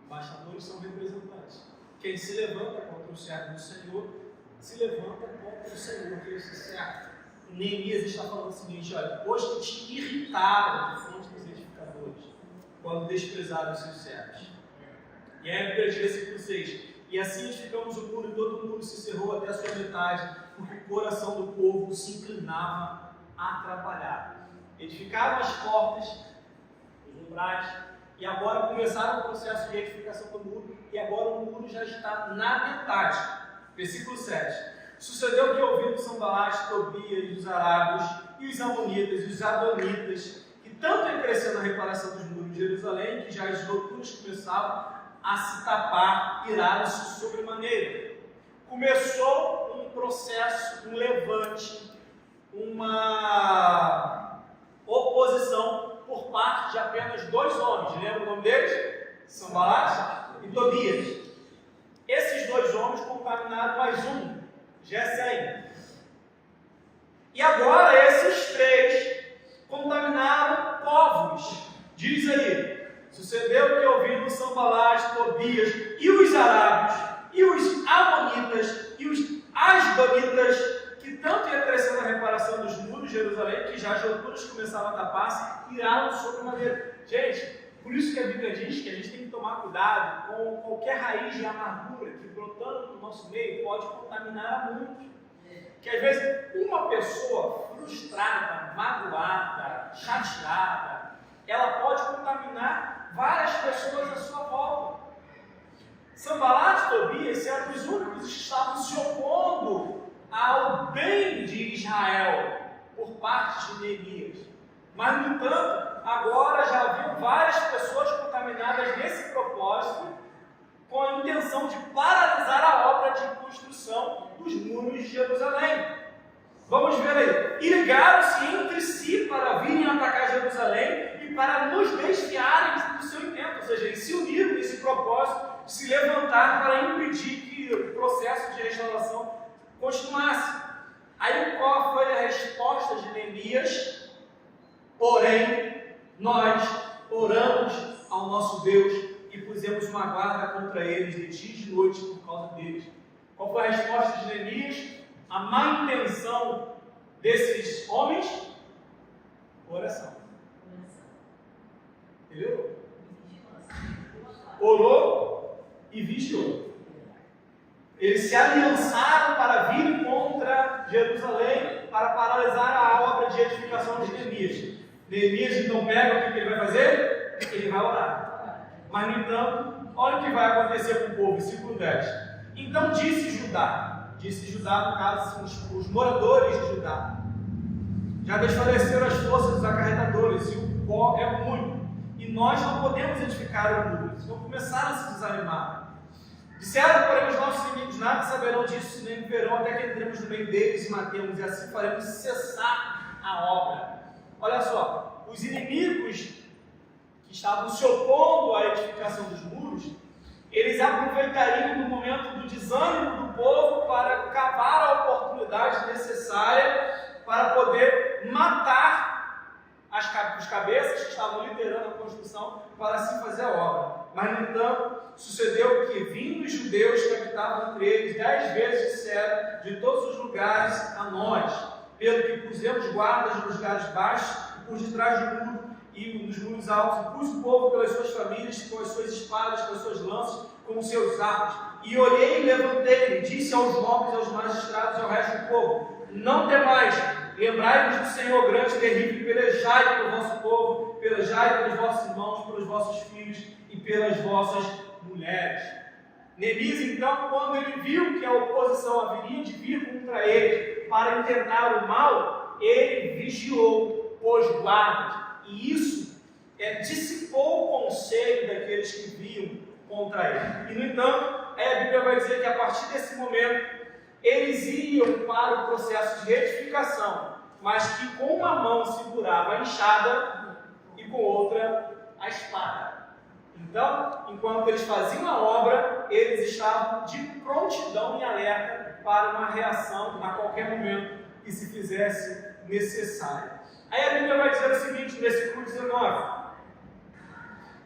Speaker 1: Embaixadores são representantes. Quem se levanta contra o servo do Senhor, se levanta contra o Senhor, que é esse servo. Neemias está falando o seguinte: olha, pois que te irritaram de fronte dos edificadores, quando desprezaram os seus servos. E aí a Bíblia diz, versículo 6: e assim edificamos o muro, e todo o muro se cerrou até a sua metade, porque o coração do povo se inclinava a trabalhar. Edificaram as portas, os umbrais, e agora começaram o processo de edificação do muro, e agora o muro já está na metade. Versículo 7. Sucedeu que, ouvindo Sambalate, Tobias, os arábios, e os amonitas, e os adonitas, que tanto em crescendo a reparação dos muros de Jerusalém, que já as loucuras começavam a se tapar, iraram-se sobremaneira. Começou um processo, um levante, uma oposição por parte de apenas 2 homens. Lembra o nome deles? Sanbalat e Tobias. Esses dois homens contaminaram mais um, Gesem. E agora esses três contaminaram povos. Diz aí, sucedeu que ouvindo Sanbalat, Tobias e os arábios, e os amonitas, e os asdonitas, que tanto ia crescendo a reparação dos muros de Jerusalém, que já as alturas começavam a tapar-se, iraram sobre a madeira. Gente, por isso que a Bíblia diz que a gente tem que tomar cuidado com qualquer raiz de amargura que brotando no nosso meio pode contaminar a muitos. Que às vezes uma pessoa frustrada, magoada, chateada, ela pode contaminar várias pessoas à sua volta. Sanbalat e Tobias eram os únicos que estavam se opondo ao bem de Israel por parte de Neemias. Mas, no entanto, agora já haviam várias pessoas contaminadas nesse propósito, com a intenção de paralisar a obra de construção dos muros de Jerusalém. Vamos ver aí. E ligaram-se entre si para virem atacar Jerusalém e para nos desviarem do seu intento. Ou seja, eles se uniram nesse propósito de se levantar para impedir que o processo de restauração continuasse. Aí qual foi a resposta de Neemias? Porém, nós oramos ao nosso Deus e pusemos uma guarda contra eles de dia e de noite por causa deles. Qual foi a resposta de Neemias? A má intenção desses homens? Oração. Entendeu? Orou e vigiou. Eles se aliançaram para vir contra Jerusalém, para paralisar a obra de edificação de Neemias. Neemias então pega, o que ele vai fazer? Ele vai orar. Mas, no entanto, olha o que vai acontecer com o povo, versículo 10. Então disse Judá, no caso, são os moradores de Judá. Já desfaleceram as forças dos acarretadores, e o pó é muito, e nós não podemos edificar o muro. Então começaram a se desanimar. Disseram, porém, os nossos inimigos: nada saberão disso, nem verão, até que entremos no meio deles e matemos, e assim faremos cessar a obra. Olha só, os inimigos que estavam se opondo à edificação dos muros, eles aproveitariam do momento do desânimo do povo para cavar a oportunidade necessária para poder matar os cabeças que estavam liderando a construção para assim fazer a obra. Mas, no entanto, sucedeu que, vindo os judeus que habitavam entre eles, 10 vezes disseram de todos os lugares a nós, pelo que pusemos guardas nos lugares baixos, por detrás do muro e nos muros altos, e pus o povo pelas suas famílias, com as suas espadas, com as suas lanças, com os seus arcos. E olhei e levantei-me, disse aos nobres, aos magistrados e ao resto do povo: não temais, lembrai-vos do Senhor grande e terrível, pelejai pelo vosso povo, pelejai pelos vossos irmãos, pelos vossos filhos e pelas vossas mulheres. Neemias, então, quando ele viu que a oposição haveria de vir contra ele para intentar o mal, ele vigiou, pôs guardas, e isso dissipou o conselho daqueles que viam contra ele. E, no entanto, a Bíblia vai dizer que a partir desse momento eles iam para o processo de edificação, mas que com uma mão segurava a enxada e com outra a espada. Então, enquanto eles faziam a obra, eles estavam de prontidão e alerta para uma reação a qualquer momento que se fizesse necessário. Aí a Bíblia vai dizer o seguinte, no versículo 19: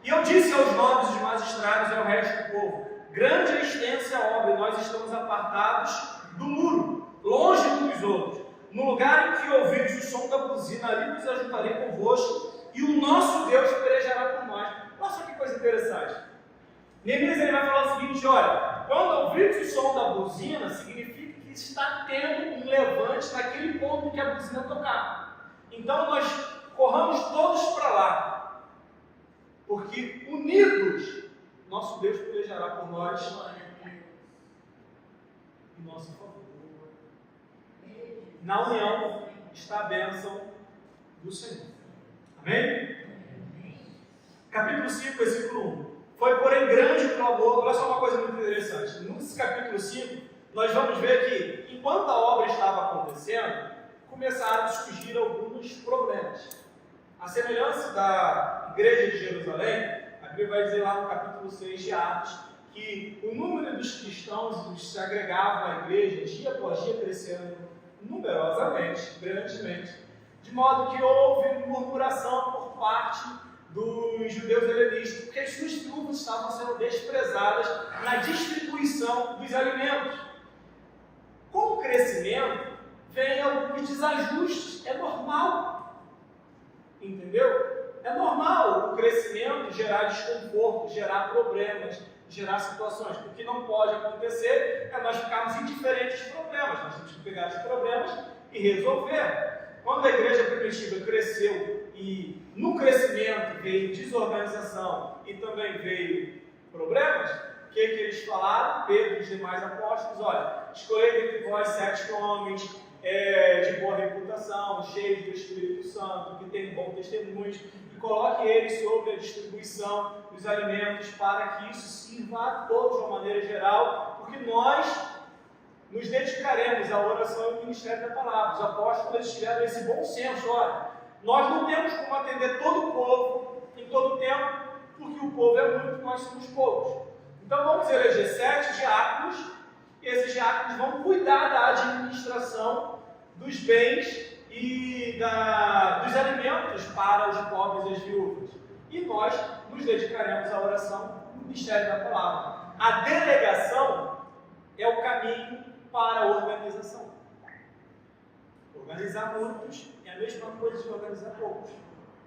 Speaker 1: e eu disse aos nobres, os magistrados e ao resto do povo: grande e extensa a obra, e nós estamos apartados do muro, longe uns dos outros. No lugar em que ouvirdes o som da buzina, ali nos ajuntarei convosco, e o nosso Deus pelejará por nós. Nossa, que coisa interessante. Neemias ele vai falar o seguinte: olha, quando ouvirdes o som da buzina, significa que está tendo um levante naquele ponto que a buzina tocar. Então nós corramos todos para lá, porque unidos, nosso Deus pelejará por nós em nosso favor. Na união está a bênção do Senhor. Amém? Capítulo 5, versículo 1. Foi, porém, grande o clamor. Olha só uma coisa muito interessante. Nesse capítulo 5, nós vamos ver que, enquanto a obra estava acontecendo, começaram a surgir alguns problemas. A semelhança da igreja de Jerusalém, a A Bíblia vai dizer lá no capítulo 6 de Atos que o número dos cristãos que se agregavam à igreja dia após dia crescendo numerosamente, grandemente, de modo que houve murmuração por parte dos judeus helenistas, porque as suas tribos estavam sendo desprezadas na distribuição dos alimentos. Com o crescimento, vem alguns desajustes, é normal, entendeu? É normal o crescimento gerar desconforto, gerar problemas, gerar situações. O que não pode acontecer é nós ficarmos indiferentes aos problemas, nós temos que pegar os problemas e resolver. Quando a igreja primitiva cresceu e no crescimento veio desorganização e também veio problemas, o que eles falaram? Pedro e os demais apóstolos, olha, escolhei entre vós 7 homens de boa reputação, cheios do Espírito Santo, que têm bom testemunho, e coloque eles sobre a distribuição dos alimentos para que isso sirva a todos de uma maneira geral, porque nós nos dedicaremos à oração e ao ministério da palavra. Os apóstolos tiveram esse bom senso, olha, nós não temos como atender todo o povo em todo o tempo, porque o povo é muito, nós somos poucos. Então vamos eleger 7 diáconos, e esses diáconos vão cuidar da administração dos bens e dos alimentos para os pobres e as viúvas. E nós nos dedicaremos à oração no ministério da palavra. A delegação é o caminho para a organização. Organizar muitos é a mesma coisa de organizar poucos.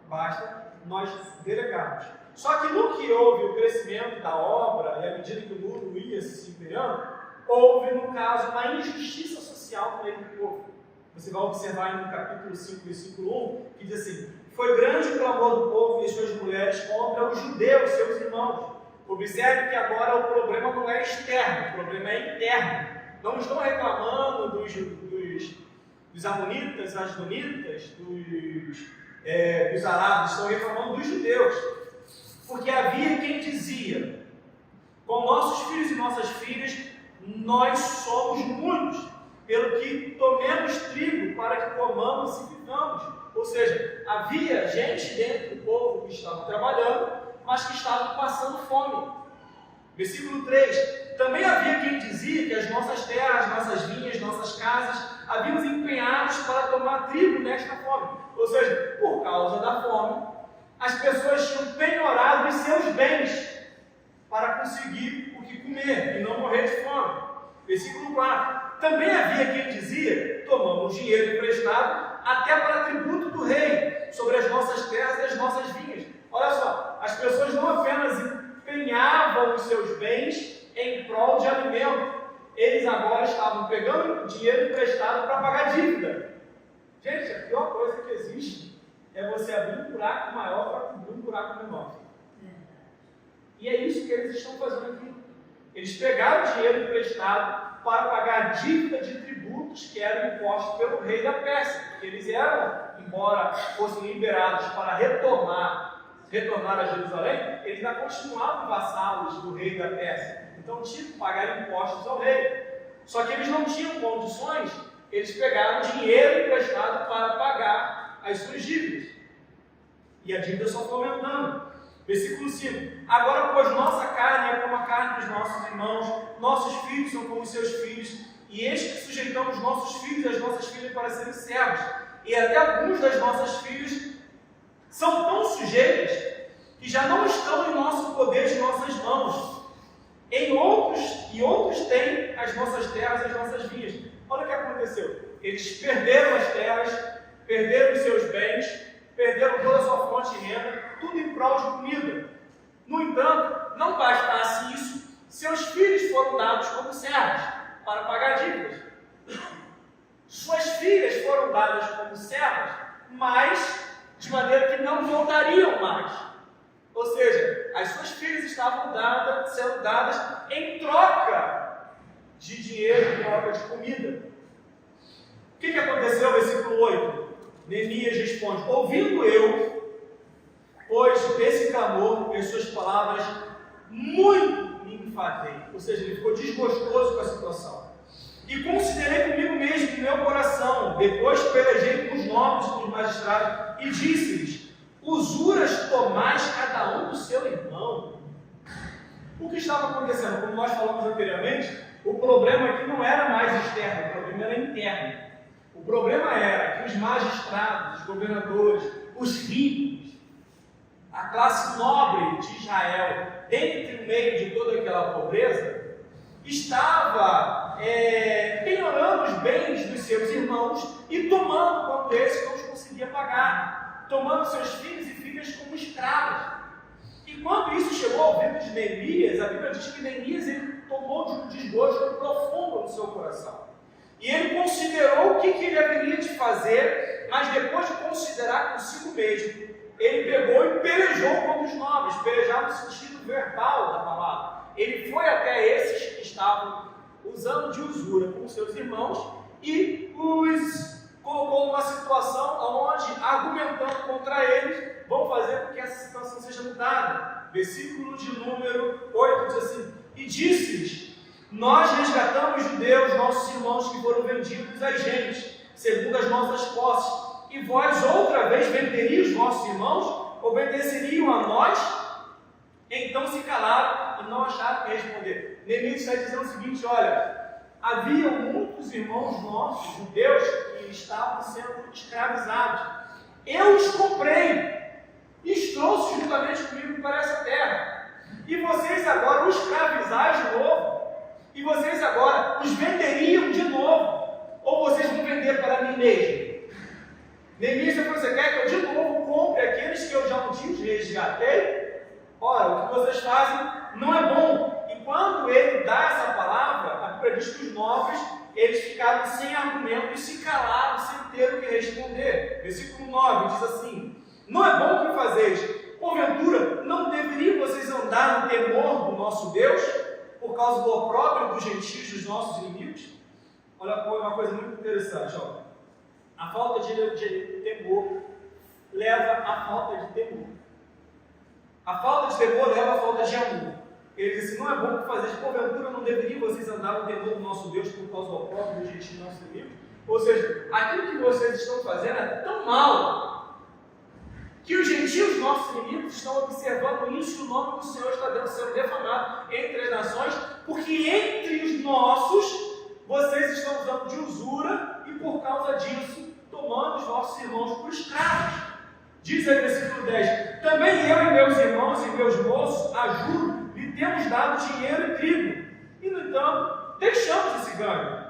Speaker 1: Basta nós delegarmos. Só que no que houve o crescimento da obra, e à medida que o mundo ia se empenhando, houve, no caso, uma injustiça social no meio do povo. Você vai observar no capítulo 5, versículo 1, que diz assim: foi grande o clamor do povo e de suas mulheres contra os judeus, seus irmãos. Observe que agora o problema não é externo, o problema é interno. Não estão reclamando dos amonitas, asdonitas, dos arábios, estão reclamando dos judeus. Porque havia quem dizia: com nossos filhos e nossas filhas, nós somos muitos, pelo que tomemos trigo para que comamos e vivamos. Ou seja, havia gente dentro do povo que estava trabalhando, mas que estava passando fome. Versículo 3: também havia quem dizia que as nossas terras, nossas vinhas, nossas casas havíamos empenhados para tomar trigo nesta fome. Ou seja, por causa da fome, as pessoas tinham penhorado os seus bens para conseguir o que comer e não morrer de fome. Versículo 4: também havia quem dizia: tomamos dinheiro emprestado até para tributo do rei sobre as nossas terras e as nossas vinhas. Olha só, as pessoas não apenas empenhavam os seus bens em prol de alimento, eles agora estavam pegando dinheiro emprestado para pagar dívida. Gente, a pior coisa que existe é você abrir um buraco maior para cobrir um buraco menor. E é isso que eles estão fazendo aqui. Eles pegaram dinheiro emprestado para pagar a dívida de tributos que eram impostos pelo rei da Pérsia. Porque eles eram, embora fossem liberados para retornar a Jerusalém, eles ainda continuavam vassalos do rei da Pérsia. Então tinham que pagar impostos ao rei. Só que eles não tinham condições, eles pegaram dinheiro emprestado para pagar as suas dívidas. E a dívida só foi aumentando. Versículo 5: agora, pois, nossa carne é como a carne dos nossos irmãos, nossos filhos são como os seus filhos, e eis que sujeitamos nossos filhos e as nossas filhas para serem servos, e até alguns das nossas filhas são tão sujeitos que já não estão em nosso poder de nossas mãos. Outros têm as nossas terras e as nossas vinhas. Olha o que aconteceu. Eles perderam as terras, perderam os seus bens, perderam toda a sua fonte de renda, tudo em prol de comida. No entanto, não bastasse isso, seus filhos foram dados como servos para pagar dívidas. Suas filhas foram dadas como servas, mas de maneira que não voltariam mais. Ou seja, as suas filhas estavam sendo dadas em troca de dinheiro, em troca de comida. O que aconteceu? Versículo 8. Neemias responde: ouvindo eu, pois desse clamor, em suas palavras, muito me enfadei. Ou seja, ele ficou desgostoso com a situação. E considerei comigo mesmo no meu coração, depois pelejei com os nobres e com os magistrados, e disse-lhes: usuras tomais cada um do seu irmão. O que estava acontecendo? Como nós falamos anteriormente, o problema aqui não era mais externo, o problema era interno. O problema era que os magistrados, os governadores, os ricos, a classe nobre de Israel, dentro e meio de toda aquela pobreza, estava penhorando os bens dos seus irmãos e tomando quanto esse não os conseguia pagar, tomando seus filhos e filhas como escravos. E quando isso chegou ao ouvido de Neemias, a Bíblia diz que Neemias ele tomou de um desgosto profundo no seu coração. E ele considerou o que ele haveria de fazer, mas depois de considerar consigo mesmo, ele pegou e pelejou contra os nobres, pelejar no sentido verbal da palavra. Ele foi até esses que estavam usando de usura com seus irmãos e os colocou numa situação onde, argumentando contra eles, vão fazer com que essa situação seja mudada. Versículo de número 8 diz assim: e disse-lhes: nós resgatamos judeus, nossos irmãos que foram vendidos às gentes, segundo as nossas posses, e vós outra vez venderiam os vossos irmãos, obedeceriam a nós? Então se calaram e não acharam que responder. Neemias está dizendo o seguinte: olha, havia muitos irmãos nossos, judeus, que estavam sendo escravizados. Eu os comprei e os trouxe juntamente comigo para essa terra. E vocês agora os escravizais de novo? E vocês agora os venderiam de novo? Ou vocês vão vender para mim mesmo? Neemias, você quer que eu de novo compre aqueles que eu já um dia os resgatei? Ora, o que vocês fazem não é bom. E quando ele dá essa palavra, a Bíblia diz que os nobres, eles ficaram sem argumento e se calaram, sem ter o que responder. Versículo 9 diz assim: não é bom o que fazeis. Porventura, não deveriam vocês andar no temor do nosso Deus, por causa do opróbrio dos gentios, dos nossos inimigos? Olha, uma coisa muito interessante, ó. A falta de temor leva à falta de temor. A falta de temor leva à falta de amor. Ele diz assim: não é bom que fazer, porventura não deveriam vocês andar no temor do nosso Deus por causa do opróbrio dos gentios, do nosso inimigo? Ou seja, aquilo que vocês estão fazendo é tão mal que os gentios, nossos inimigos, estão observando isso e o nome do Senhor está sendo defamado entre as nações, porque entre os nossos vocês estão usando de usura e por causa disso tomando os vossos irmãos por escravos. Diz aí no versículo 10: também eu e meus irmãos e meus moços, a juro, lhe temos dado dinheiro e trigo, e no entanto deixamos esse ganho.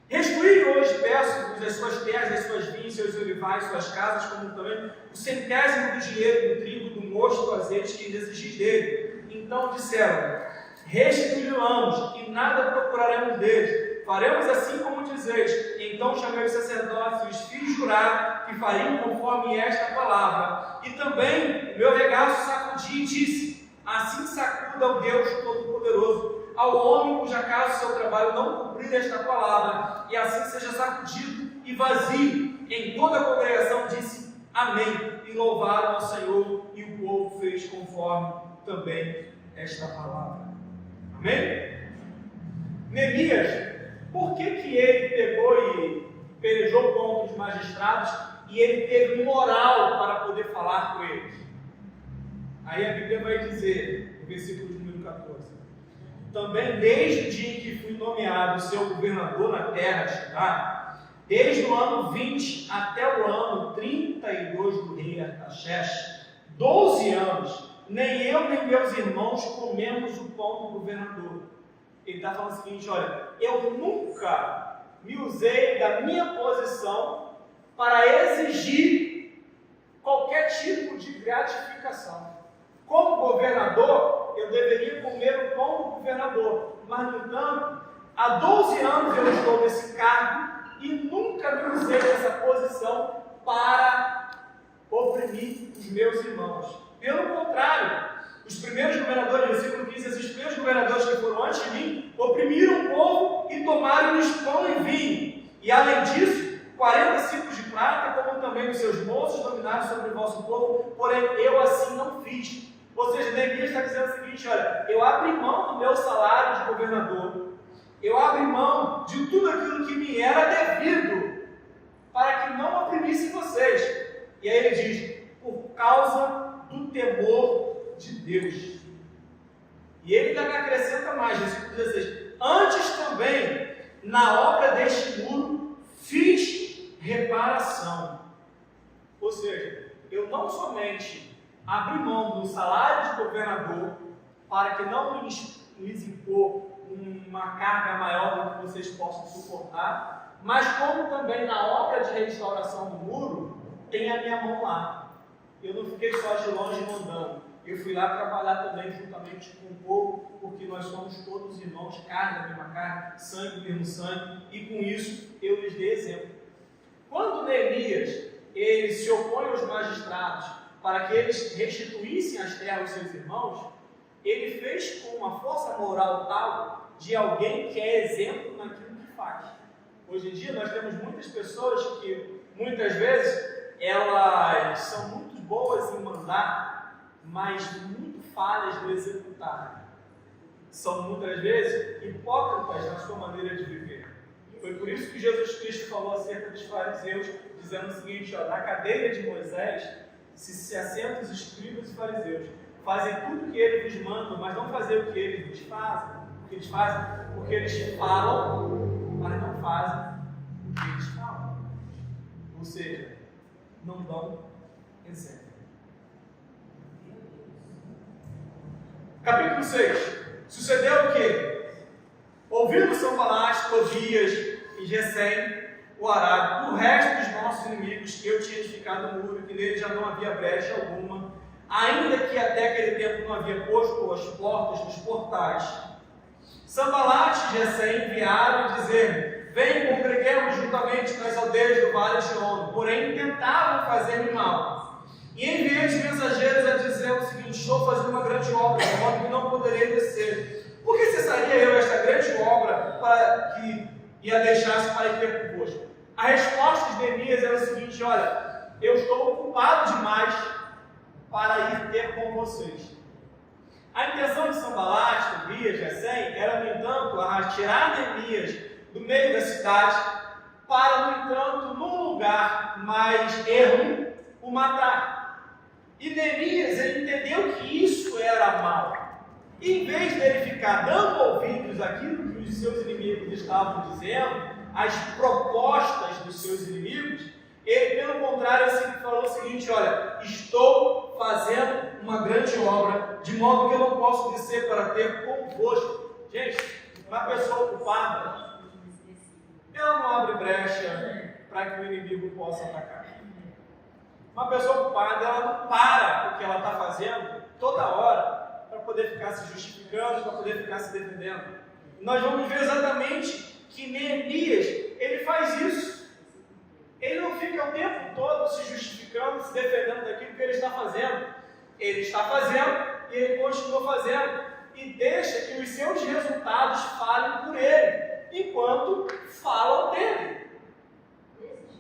Speaker 1: Restituí hoje, peço-vos as suas terras, as suas vinhas, seus olivais, suas casas, como também o centésimo do dinheiro, do trigo, do mosto, do azeite que exigis dele. Então disseram: restituí-los e nada procuraremos deles. Faremos assim como dizeis. Então chamei os sacerdotes e os fiz jurar que fariam conforme esta palavra. E também o meu regaço sacudi e disse: assim sacuda o Deus Todo-Poderoso ao homem cuja casa o seu trabalho não cumprir esta palavra, e assim seja sacudido e vazio. Em toda a congregação disse amém, e louvaram ao Senhor, e o povo fez conforme também esta palavra. Amém? Neemias, por que ele pegou e pelejou contra os magistrados e ele teve moral para poder falar com eles? Aí a Bíblia vai dizer, no versículo de número 14: também desde o dia em que fui nomeado seu governador na terra de Judá, desde o ano 20 até o ano 32 do rei Artaxerxes, 12 anos, nem eu nem meus irmãos comemos o pão do governador. Ele está falando o seguinte: olha, eu nunca me usei da minha posição para exigir qualquer tipo de gratificação. Como governador, eu deveria comer o pão do governador, mas no entanto, há 12 anos eu estou nesse cargo e nunca me usei dessa posição para oprimir os meus irmãos. Pelo contrário, os primeiros governadores, versículo 15, esses primeiros governadores que foram antes de mim, oprimiram o povo e tomaram-lhes pão e vinho. E além disso, 40 ciclos de prata, como também os seus moços dominaram sobre o vosso povo, porém eu assim não fiz. Ou seja, Neemias está dizendo o seguinte: olha, eu abri mão do meu salário de governador, eu abri mão de tudo aquilo que me era devido, para que não oprimisse vocês. E aí ele diz: por causa do temor de Deus. E ele ainda me acrescenta mais, versículo 16. Antes também, na obra deste muro, fiz reparação. Ou seja, eu não somente abri mão do salário de governador para que não lhes impor uma carga maior do que vocês possam suportar, mas como também na obra de restauração do muro, tem a minha mão lá. Eu não fiquei só de longe mandando. Eu fui lá trabalhar também juntamente com o povo, porque nós somos todos irmãos, carne da mesma carne, sangue do mesmo sangue, e com isso eu lhes dei exemplo. Quando Neemias ele se opõe aos magistrados para que eles restituíssem as terras aos seus irmãos, ele fez com uma força moral tal de alguém que é exemplo naquilo que faz. Hoje em dia nós temos muitas pessoas que muitas vezes elas são muito boas em mandar, mas muito falhas no executar. São muitas vezes hipócritas na sua maneira de viver. Foi por isso que Jesus Cristo falou acerca dos fariseus, dizendo o seguinte: na cadeira de Moisés se assentam os escribas e fariseus, fazem tudo o que ele vos manda, mas não fazem o que eles vos fazem. O que eles fazem? Porque eles falam, mas não fazem o que eles falam. Ou seja, não dão exemplo. Capítulo 6. Sucedeu o quê? Ouvindo Sanbalat, Tobias e Gesem, o arábio, o resto dos nossos inimigos, que eu tinha edificado o muro, que nele já não havia brecha alguma, ainda que até aquele tempo não havia posto as portas dos portais. Sanbalat e Gesem enviaram dizer: vem, congreguemos juntamente nas aldeias do vale de Ono. Porém, tentavam fazer-me mal. E enviei os mensageiros a dizer o seguinte: estou fazendo uma grande obra, de modo que não poderei descer. Por que cessaria eu esta grande obra para que a deixasse para ir ter convosco? A resposta de Neemias era o seguinte: olha, eu estou ocupado demais para ir ter com vocês. A intenção de Sanbalat, Tobias, Gesem, era, no entanto, tirar Neemias do meio da cidade para, no entanto, num lugar mais ermo, o matar. E Neemias, ele entendeu que isso era mal. Em vez dele ficar dando ouvidos àquilo que os seus inimigos estavam dizendo, às propostas dos seus inimigos, ele, pelo contrário, falou o seguinte: olha, estou fazendo uma grande obra, de modo que eu não posso descer para ter convosco. Gente, uma pessoa ocupada, ela não abre brecha para que o inimigo possa atacar. Uma pessoa ocupada, ela não para o que ela está fazendo toda hora para poder ficar se justificando, para poder ficar se defendendo. Nós vamos ver exatamente que Neemias, ele faz isso. Ele não fica o tempo todo se justificando, se defendendo daquilo que ele está fazendo. Ele está fazendo e ele continua fazendo. E deixa que os seus resultados falem por ele, enquanto falam dele.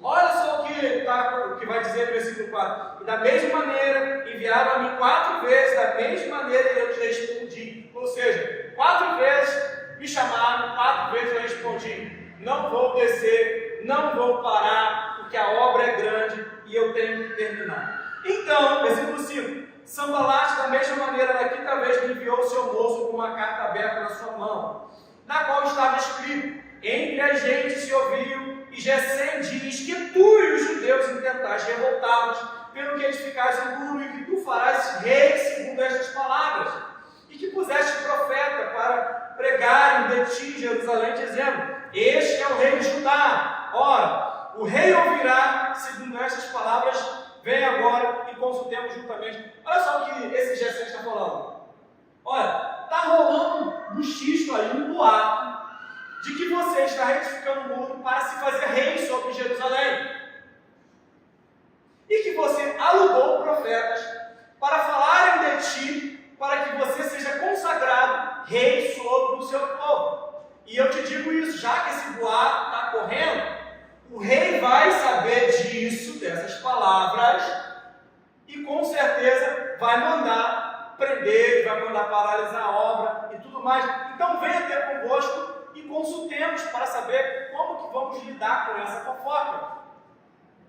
Speaker 1: Olha só o que vai dizer no versículo 4. E da mesma maneira enviaram a mim 4 vezes, da mesma maneira eu te respondi. Ou seja, 4 vezes me chamaram, 4 vezes eu respondi: não vou descer, não vou parar, porque a obra é grande e eu tenho que terminar. Então, versículo 5: Sanbalat, da mesma maneira, na quinta vez me enviou o seu moço com uma carta aberta na sua mão, na qual estava escrito: entre a gente se ouviu, e Gesem diz que tu e os judeus intentais revoltados, pelo que edificaste o muro, e que tu farás rei segundo estas palavras, e que puseste profeta para pregarem de ti Jerusalém, dizendo: este é o rei de Judá. Ora, o rei ouvirá segundo estas palavras. Vem agora e consultemos juntamente. Olha só o que esse Gesem está falando. Olha, está rolando um buchicho aí, um boato, de que você está retificando o muro para se fazer rei sobre Jerusalém. E que você alugou profetas para falarem de ti, para que você seja consagrado rei sobre o seu povo. E eu te digo isso, já que esse boato está correndo, o rei vai saber disso, dessas palavras, e com certeza vai mandar prender, vai mandar paralisar a obra e tudo mais. Então venha ter convosco e consultemos para saber como que vamos lidar com essa fofoca.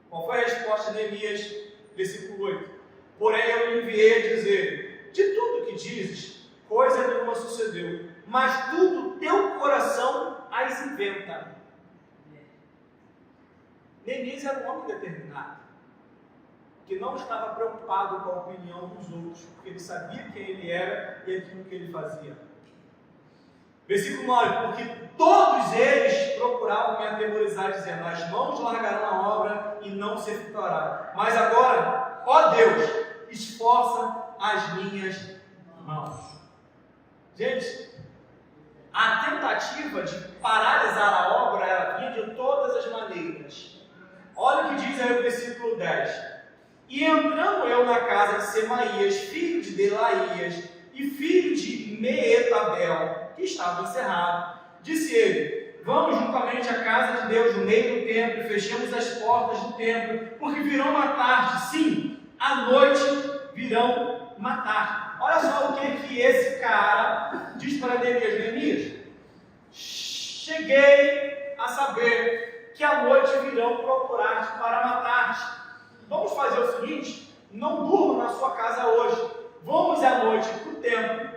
Speaker 1: Qual foi a resposta de Neemias, versículo 8? Porém eu enviei a dizer: de tudo que dizes, coisa nenhuma sucedeu, mas tudo teu coração as inventa. Neemias era um homem determinado, que não estava preocupado com a opinião dos outros, porque ele sabia quem ele era e aquilo que ele fazia. Versículo 9: porque todos eles procuravam me atemorizar, dizendo: as mãos largarão a obra e não se efetuará. Mas agora, ó Deus, esforça as minhas mãos. Gente, a tentativa de paralisar a obra era vinha de todas as maneiras. Olha o que diz aí o versículo 10. E entrando eu na casa de Semaías, filho de Delaías, e filho de Meetabel, que estava encerrado, disse ele: vamos juntamente à casa de Deus no meio do templo, e fechemos as portas do templo, porque virão matar-te, sim, à noite virão matar. Olha só o que esse cara diz para Neemias: Neemias, cheguei a saber que à noite virão procurar-te para matar-te. Vamos fazer o seguinte: não durma na sua casa hoje, vamos à noite para o templo,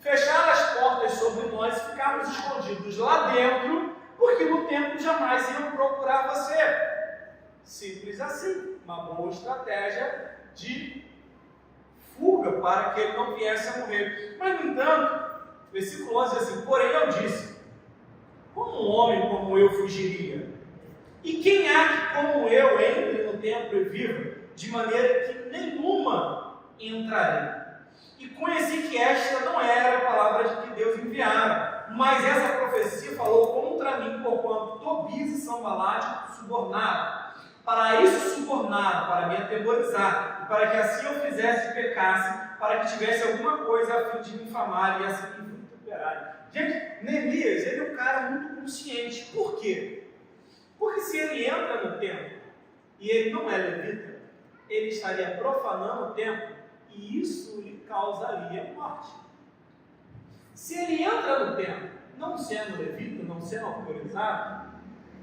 Speaker 1: fechar as portas sobre nós e ficarmos escondidos lá dentro, porque no templo jamais iam procurar você. Simples assim, uma boa estratégia de fuga para que ele não viesse a morrer. Mas no entanto, versículo 11 diz assim: porém eu disse, como um homem como eu fugiria? E quem há que como eu entre no templo e viva, de maneira que nenhuma entrarei? E conheci que esta não era a palavra de que Deus enviara, mas essa profecia falou contra mim, porquanto Tobias e Sanbalate subornaram. Para isso subornaram, para me atemorizar, e para que assim eu fizesse e pecasse, para que tivesse alguma coisa a fim de me infamar e assim me vituperarem. Gente, Neemias, ele é um cara muito consciente. Por quê? Porque se ele entra no templo e ele não é levita, ele estaria profanando o templo e isso lhe causaria morte. Se ele entra no templo não sendo levita, não sendo autorizado,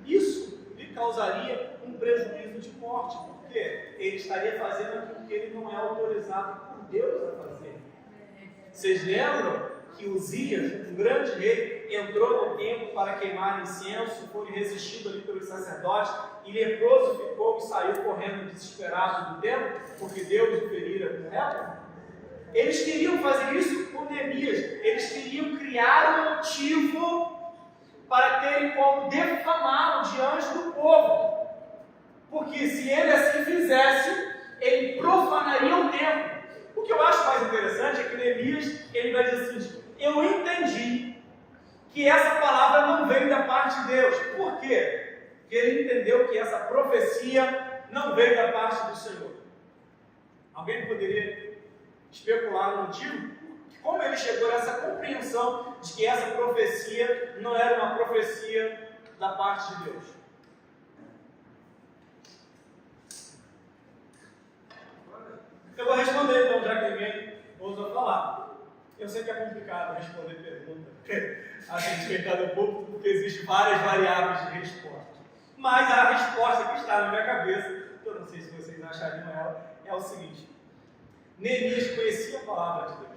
Speaker 1: isso lhe causaria um prejuízo de morte, porque ele estaria fazendo aquilo que ele não é autorizado por Deus a fazer. Vocês lembram que Uzias, um grande rei, entrou no templo para queimar incenso, foi resistido ali pelos sacerdotes, e leproso ficou e saiu correndo desesperado do templo, porque Deus o ferira com lepra? Eles queriam fazer isso com Neemias, eles queriam criar um motivo para terem como defamá-lo diante do povo, porque se ele assim fizesse, ele profanaria o templo. O que eu acho mais interessante é que Neemias, ele vai dizer assim: eu entendi que essa palavra não veio da parte de Deus. Por quê? Porque ele entendeu que essa profecia não veio da parte do Senhor. Alguém poderia especular no motivo? Como ele chegou a essa compreensão de que essa profecia não era uma profecia da parte de Deus? Eu vou responder então, já que ninguém ousou falar. Eu sei que é complicado responder pergunta a respeito do público, porque existem várias variáveis de resposta. Mas a resposta que está na minha cabeça, que eu não sei se vocês achariam ela, é o seguinte: Neemias conhecia a palavra de Deus.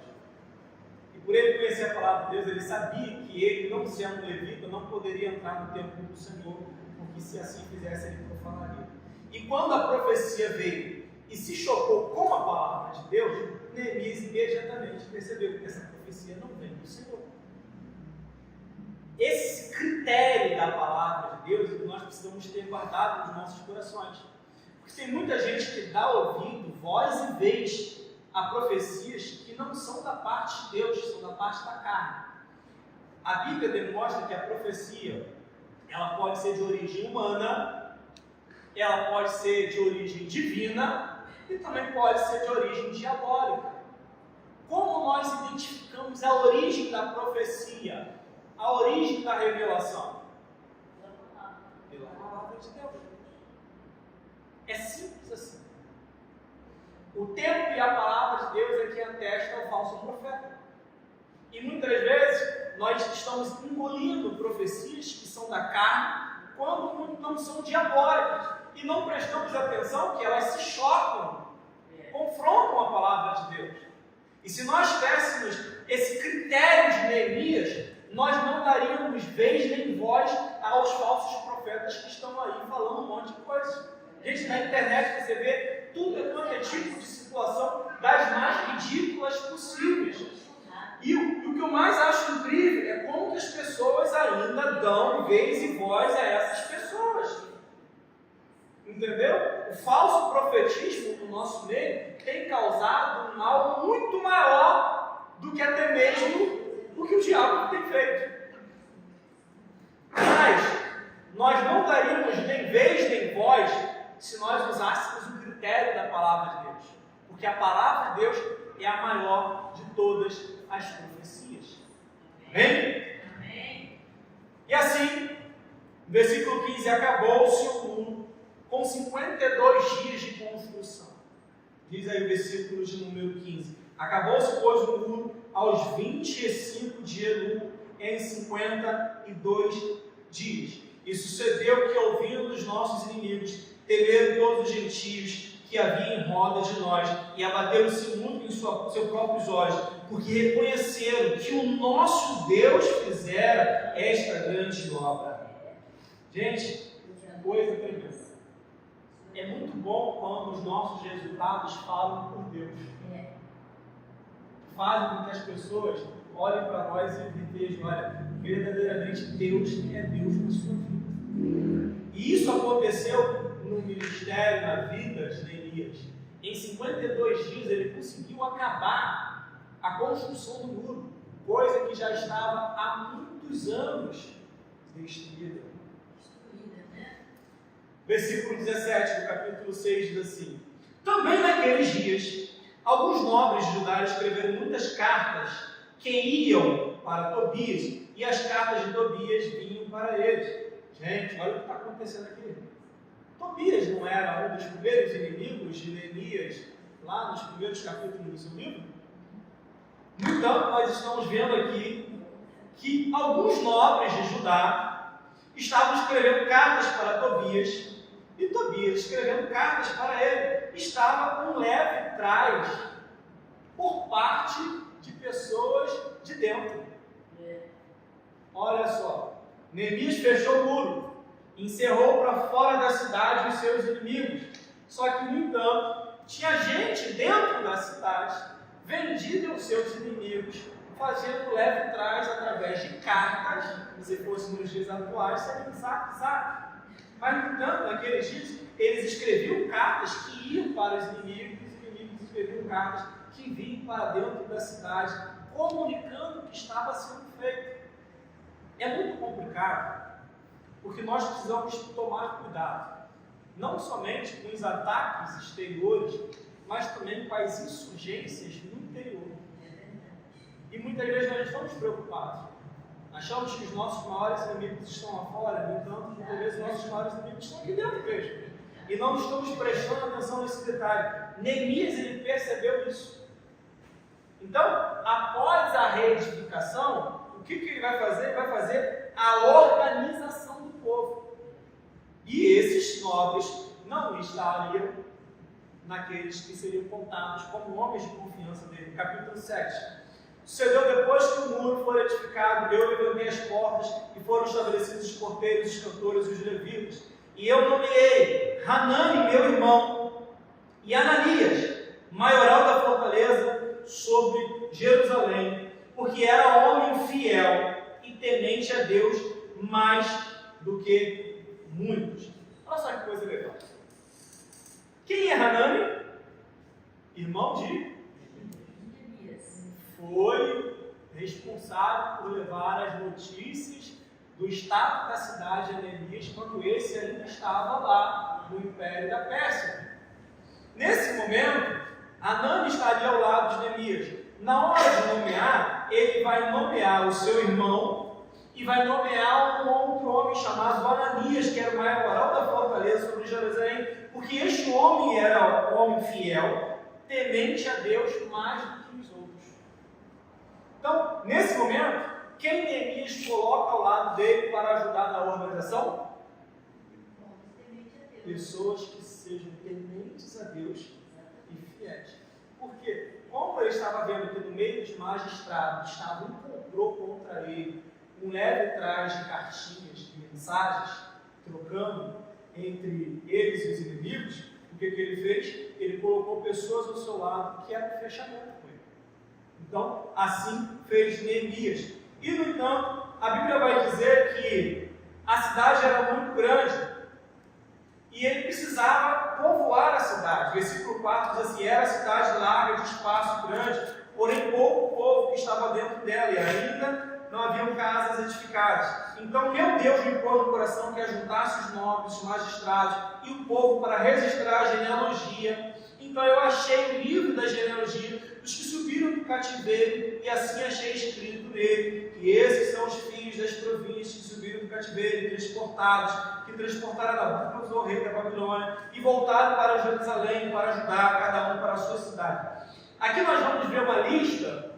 Speaker 1: E por ele conhecer a palavra de Deus, ele sabia que ele, não sendo levita, não poderia entrar no templo do Senhor, porque se assim fizesse, ele profanaria. E quando a profecia veio e se chocou com a palavra de Deus, Neemias imediatamente percebeu que essa profecia não vem do Senhor. Esse critério da palavra de Deus nós precisamos ter guardado nos nossos corações. Porque tem muita gente que dá ouvido, voz e vez a profecias que não são da parte de Deus, são da parte da carne. A Bíblia demonstra que a profecia, ela pode ser de origem humana, ela pode ser de origem divina e também pode ser de origem diabólica. Como nós identificamos a origem da profecia, a origem da revelação? Pela palavra de Deus. É simples assim. O tempo e a palavra de Deus é que atesta o falso profeta. E muitas vezes nós estamos engolindo profecias que são da carne, quando não são diabólicas. E não prestamos atenção que elas se chocam confrontam a palavra de Deus. E se nós tivéssemos esse critério de Neemias, nós não daríamos vez nem voz aos falsos profetas que estão aí falando um monte de coisa. Gente, na internet você vê tudo quanto é tipo de situação das mais ridículas possíveis. E o que eu mais acho incrível é como que as pessoas ainda dão vez e voz a essas pessoas. Entendeu? O falso profetismo no nosso meio tem causado um mal muito maior do que até mesmo o que o diabo tem feito. Mas nós não daríamos nem vez nem voz se nós usássemos o critério da palavra de Deus. Porque a palavra de Deus é a maior de todas as profecias. Amém?
Speaker 2: Amém.
Speaker 1: E assim, versículo 15, acabou-se o muro com 52 dias de construção. Diz aí o versículo de número 15. Acabou-se, pois, o muro aos 25 de Elul, em 52 dias. E sucedeu que, ouvindo os nossos inimigos, temeram todos os gentios que havia em roda de nós, e abateram-se muito em seus próprios olhos, porque reconheceram que o nosso Deus fizera esta grande obra. Gente, coisa tremenda. É muito bom quando os nossos resultados falam por Deus. Fazem com que as pessoas olhem para nós e vejam, olha, verdadeiramente Deus é Deus na sua vida. E isso aconteceu no ministério, na vida de Neemias. Em 52 dias ele conseguiu acabar a construção do muro, coisa que já estava há muitos anos destruída. Versículo 17 do capítulo 6 diz assim: também naqueles dias, alguns nobres de Judá escreveram muitas cartas que iam para Tobias, e as cartas de Tobias vinham para eles. Gente, olha o que está acontecendo aqui. Tobias não era um dos primeiros inimigos de Neemias, lá nos primeiros capítulos do seu livro? No entanto, nós estamos vendo aqui que alguns nobres de Judá estavam escrevendo cartas para Tobias, e Tobias, escrevendo cartas para ele, estava com leve trás por parte de pessoas de dentro. Olha só, Neemias fechou o muro, encerrou para fora da cidade os seus inimigos. Só que, no entanto, tinha gente dentro da cidade vendida aos seus inimigos, fazendo leve trás através de cartas. Se fosse nos dias atuais, seria um saque. Mas, no entanto, naqueles dias, eles escreviam cartas que iam para os inimigos, e os inimigos escreviam cartas que vinham para dentro da cidade, comunicando o que estava sendo feito. É muito complicado, porque nós precisamos tomar cuidado, não somente com os ataques exteriores, mas também com as insurgências no interior. E muitas vezes nós estamos preocupados. Achamos que os nossos maiores inimigos estão lá fora, no entanto, muitas vezes os nossos maiores inimigos estão aqui dentro mesmo. E não estamos prestando atenção nesse detalhe. Neemias, ele percebeu isso. Então, após a reedificação, o que ele vai fazer? Ele vai fazer a organização do povo. E esses nobres não estariam naqueles que seriam contados como homens de confiança dele. Capítulo 7. Sucedeu depois que o muro foi edificado, eu levantei as portas e foram estabelecidos os porteiros, os cantores e os levitas. E eu nomeei Hanani, meu irmão, e Ananias, maioral da fortaleza, sobre Jerusalém, porque era homem fiel e temente a Deus mais do que muitos. Olha só que coisa legal. Quem é Hanani? Irmão de... foi responsável por levar as notícias do estado da cidade de Neemias quando esse ainda estava lá no Império da Pérsia. Nesse momento, Hanani estaria ao lado de Neemias. Na hora de nomear, ele vai nomear o seu irmão e vai nomear um outro homem chamado Ananias, que era o maioral da fortaleza sobre Jerusalém, porque este homem era um homem fiel, temente a Deus mais do que os outros. Então, nesse momento, quem Neemias coloca ao lado dele para ajudar na organização? Pessoas que sejam tementes a Deus e fiéis. submete. Por quê? Como ele estava vendo que no meio dos magistrados estava um complô contra ele, um leve trás de cartinhas, de mensagens, trocando entre eles e os inimigos, o que ele fez? Ele colocou pessoas ao seu lado que eram fechamento com ele. Então, assim fez Neemias. E, no entanto, a Bíblia vai dizer que a cidade era muito grande e ele precisava povoar a cidade. Versículo 4 diz assim: era a cidade larga, de espaço grande, porém pouco povo que estava dentro dela, e ainda não haviam casas edificadas. Então meu Deus me pôs no coração que ajuntasse os nobres, os magistrados e o povo para registrar a genealogia. Então eu achei o livro da genealogia dos que subiram do cativeiro, e assim achei escrito nele que esses são os filhos das províncias que subiram do cativeiro, que transportaram Nabucodonosor, rei da Babilônia, e voltaram para Jerusalém, para Judá, cada um para a sua cidade. Aqui nós vamos ver uma lista,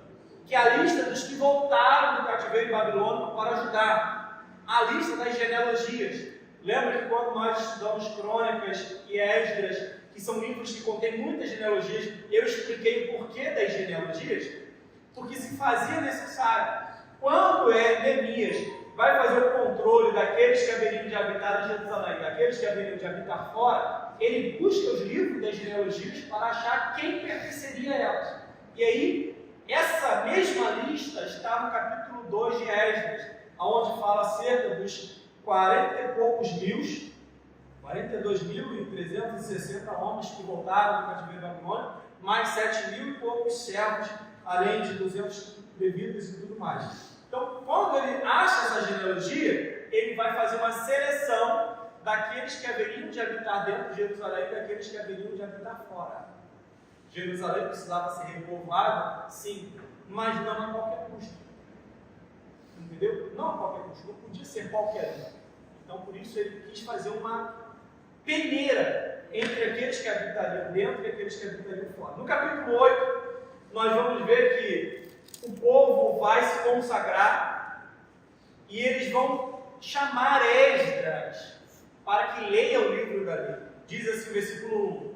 Speaker 1: que é a lista dos que voltaram do cativeiro babilônico para Judá, a lista das genealogias. Lembra que quando nós estudamos Crônicas e Esdras, que são livros que contêm muitas genealogias, eu expliquei o porquê das genealogias? Porque se fazia necessário. Quando Neemias vai fazer o controle daqueles que haveriam de habitar em Jerusalém, daqueles que haveriam de habitar fora, ele busca os livros das genealogias para achar quem pertenceria a elas. E aí, essa mesma lista está no capítulo 2 de Esdras, onde fala acerca dos 40 e poucos mil, 42.360 homens que voltaram do cativeiro babilônico, mais 7.000 e poucos servos, além de 200 levitas e tudo mais. Então, quando ele acha essa genealogia, ele vai fazer uma seleção daqueles que haveriam de habitar dentro de Jerusalém e daqueles que haveriam de habitar fora. Jerusalém precisava ser repovoada, sim, mas não a qualquer custo. Entendeu? Não a qualquer custo, não podia ser qualquer um. Então, por isso, ele quis fazer uma peneira entre aqueles que habitariam dentro e aqueles que habitariam fora. No capítulo 8, nós vamos ver que o povo vai se consagrar e eles vão chamar Esdras para que leia o livro da lei. Diz assim o versículo 1: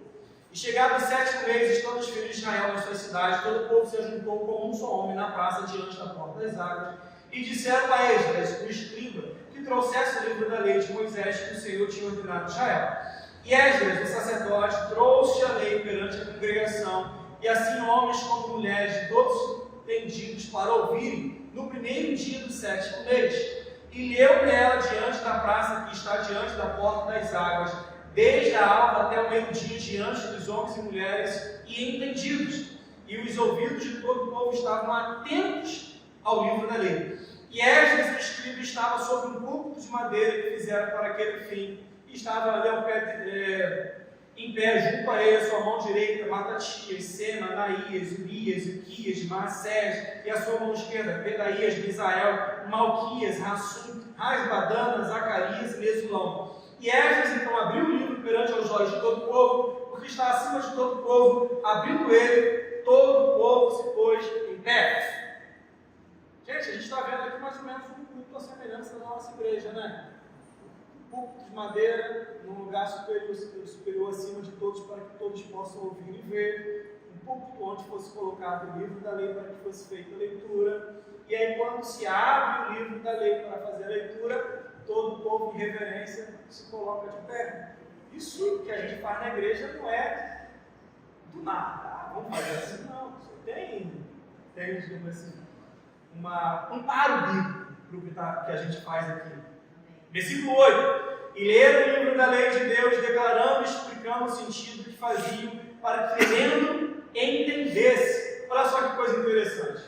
Speaker 1: E chegado o 7º mês, estando os filhos de Israel nas suas cidades, todo o povo se ajuntou como um só homem na praça diante da porta das águas, e disseram a Esdras, o escriba, que trouxesse o livro da lei de Moisés que o Senhor tinha ordenado a Israel. E Esdras, o sacerdote, trouxe a lei perante a congregação, e assim homens como mulheres de todos tendidos para ouvirem, no primeiro dia do 7º mês. E leu nela diante da praça que está diante da porta das águas, desde a alva até o meio-dia, diante dos homens e mulheres e entendidos. E os ouvidos de todo o povo estavam atentos ao livro da lei. E Esdras, o escriba, estava sobre um púlpito de madeira que fizeram para aquele fim, e estava ali em pé junto a ele, a sua mão direita, Matatias, Sema, Anaías, Urias, Uquias, Manassés, e a sua mão esquerda, Pedaías, Misael, Malquias, Rassum, Rasbadana, Zacarias e Mesulão. E Esdras então abriu o livro perante os olhos de todo o povo, porque está acima de todo o povo. Abrindo ele, todo o povo se pôs em pé. Gente, a gente está vendo aqui mais ou menos um culto à semelhança da nossa igreja, né? Um púlpito de madeira, num lugar superior acima de todos, para que todos possam ouvir e ver. Um púlpito onde fosse colocado o livro da lei para que fosse feita a leitura. E aí, quando se abre o livro da lei para fazer a leitura, todo o povo em reverência se coloca de pé. Isso que a gente faz na igreja não é do nada. Vamos fazer assim? Não. Você tem digamos assim, um paro bíblico para o que a gente faz aqui. Versículo 8. E leram o livro da lei de Deus, declarando e explicando o sentido que faziam, para que querendo entendesse. Olha só que coisa interessante.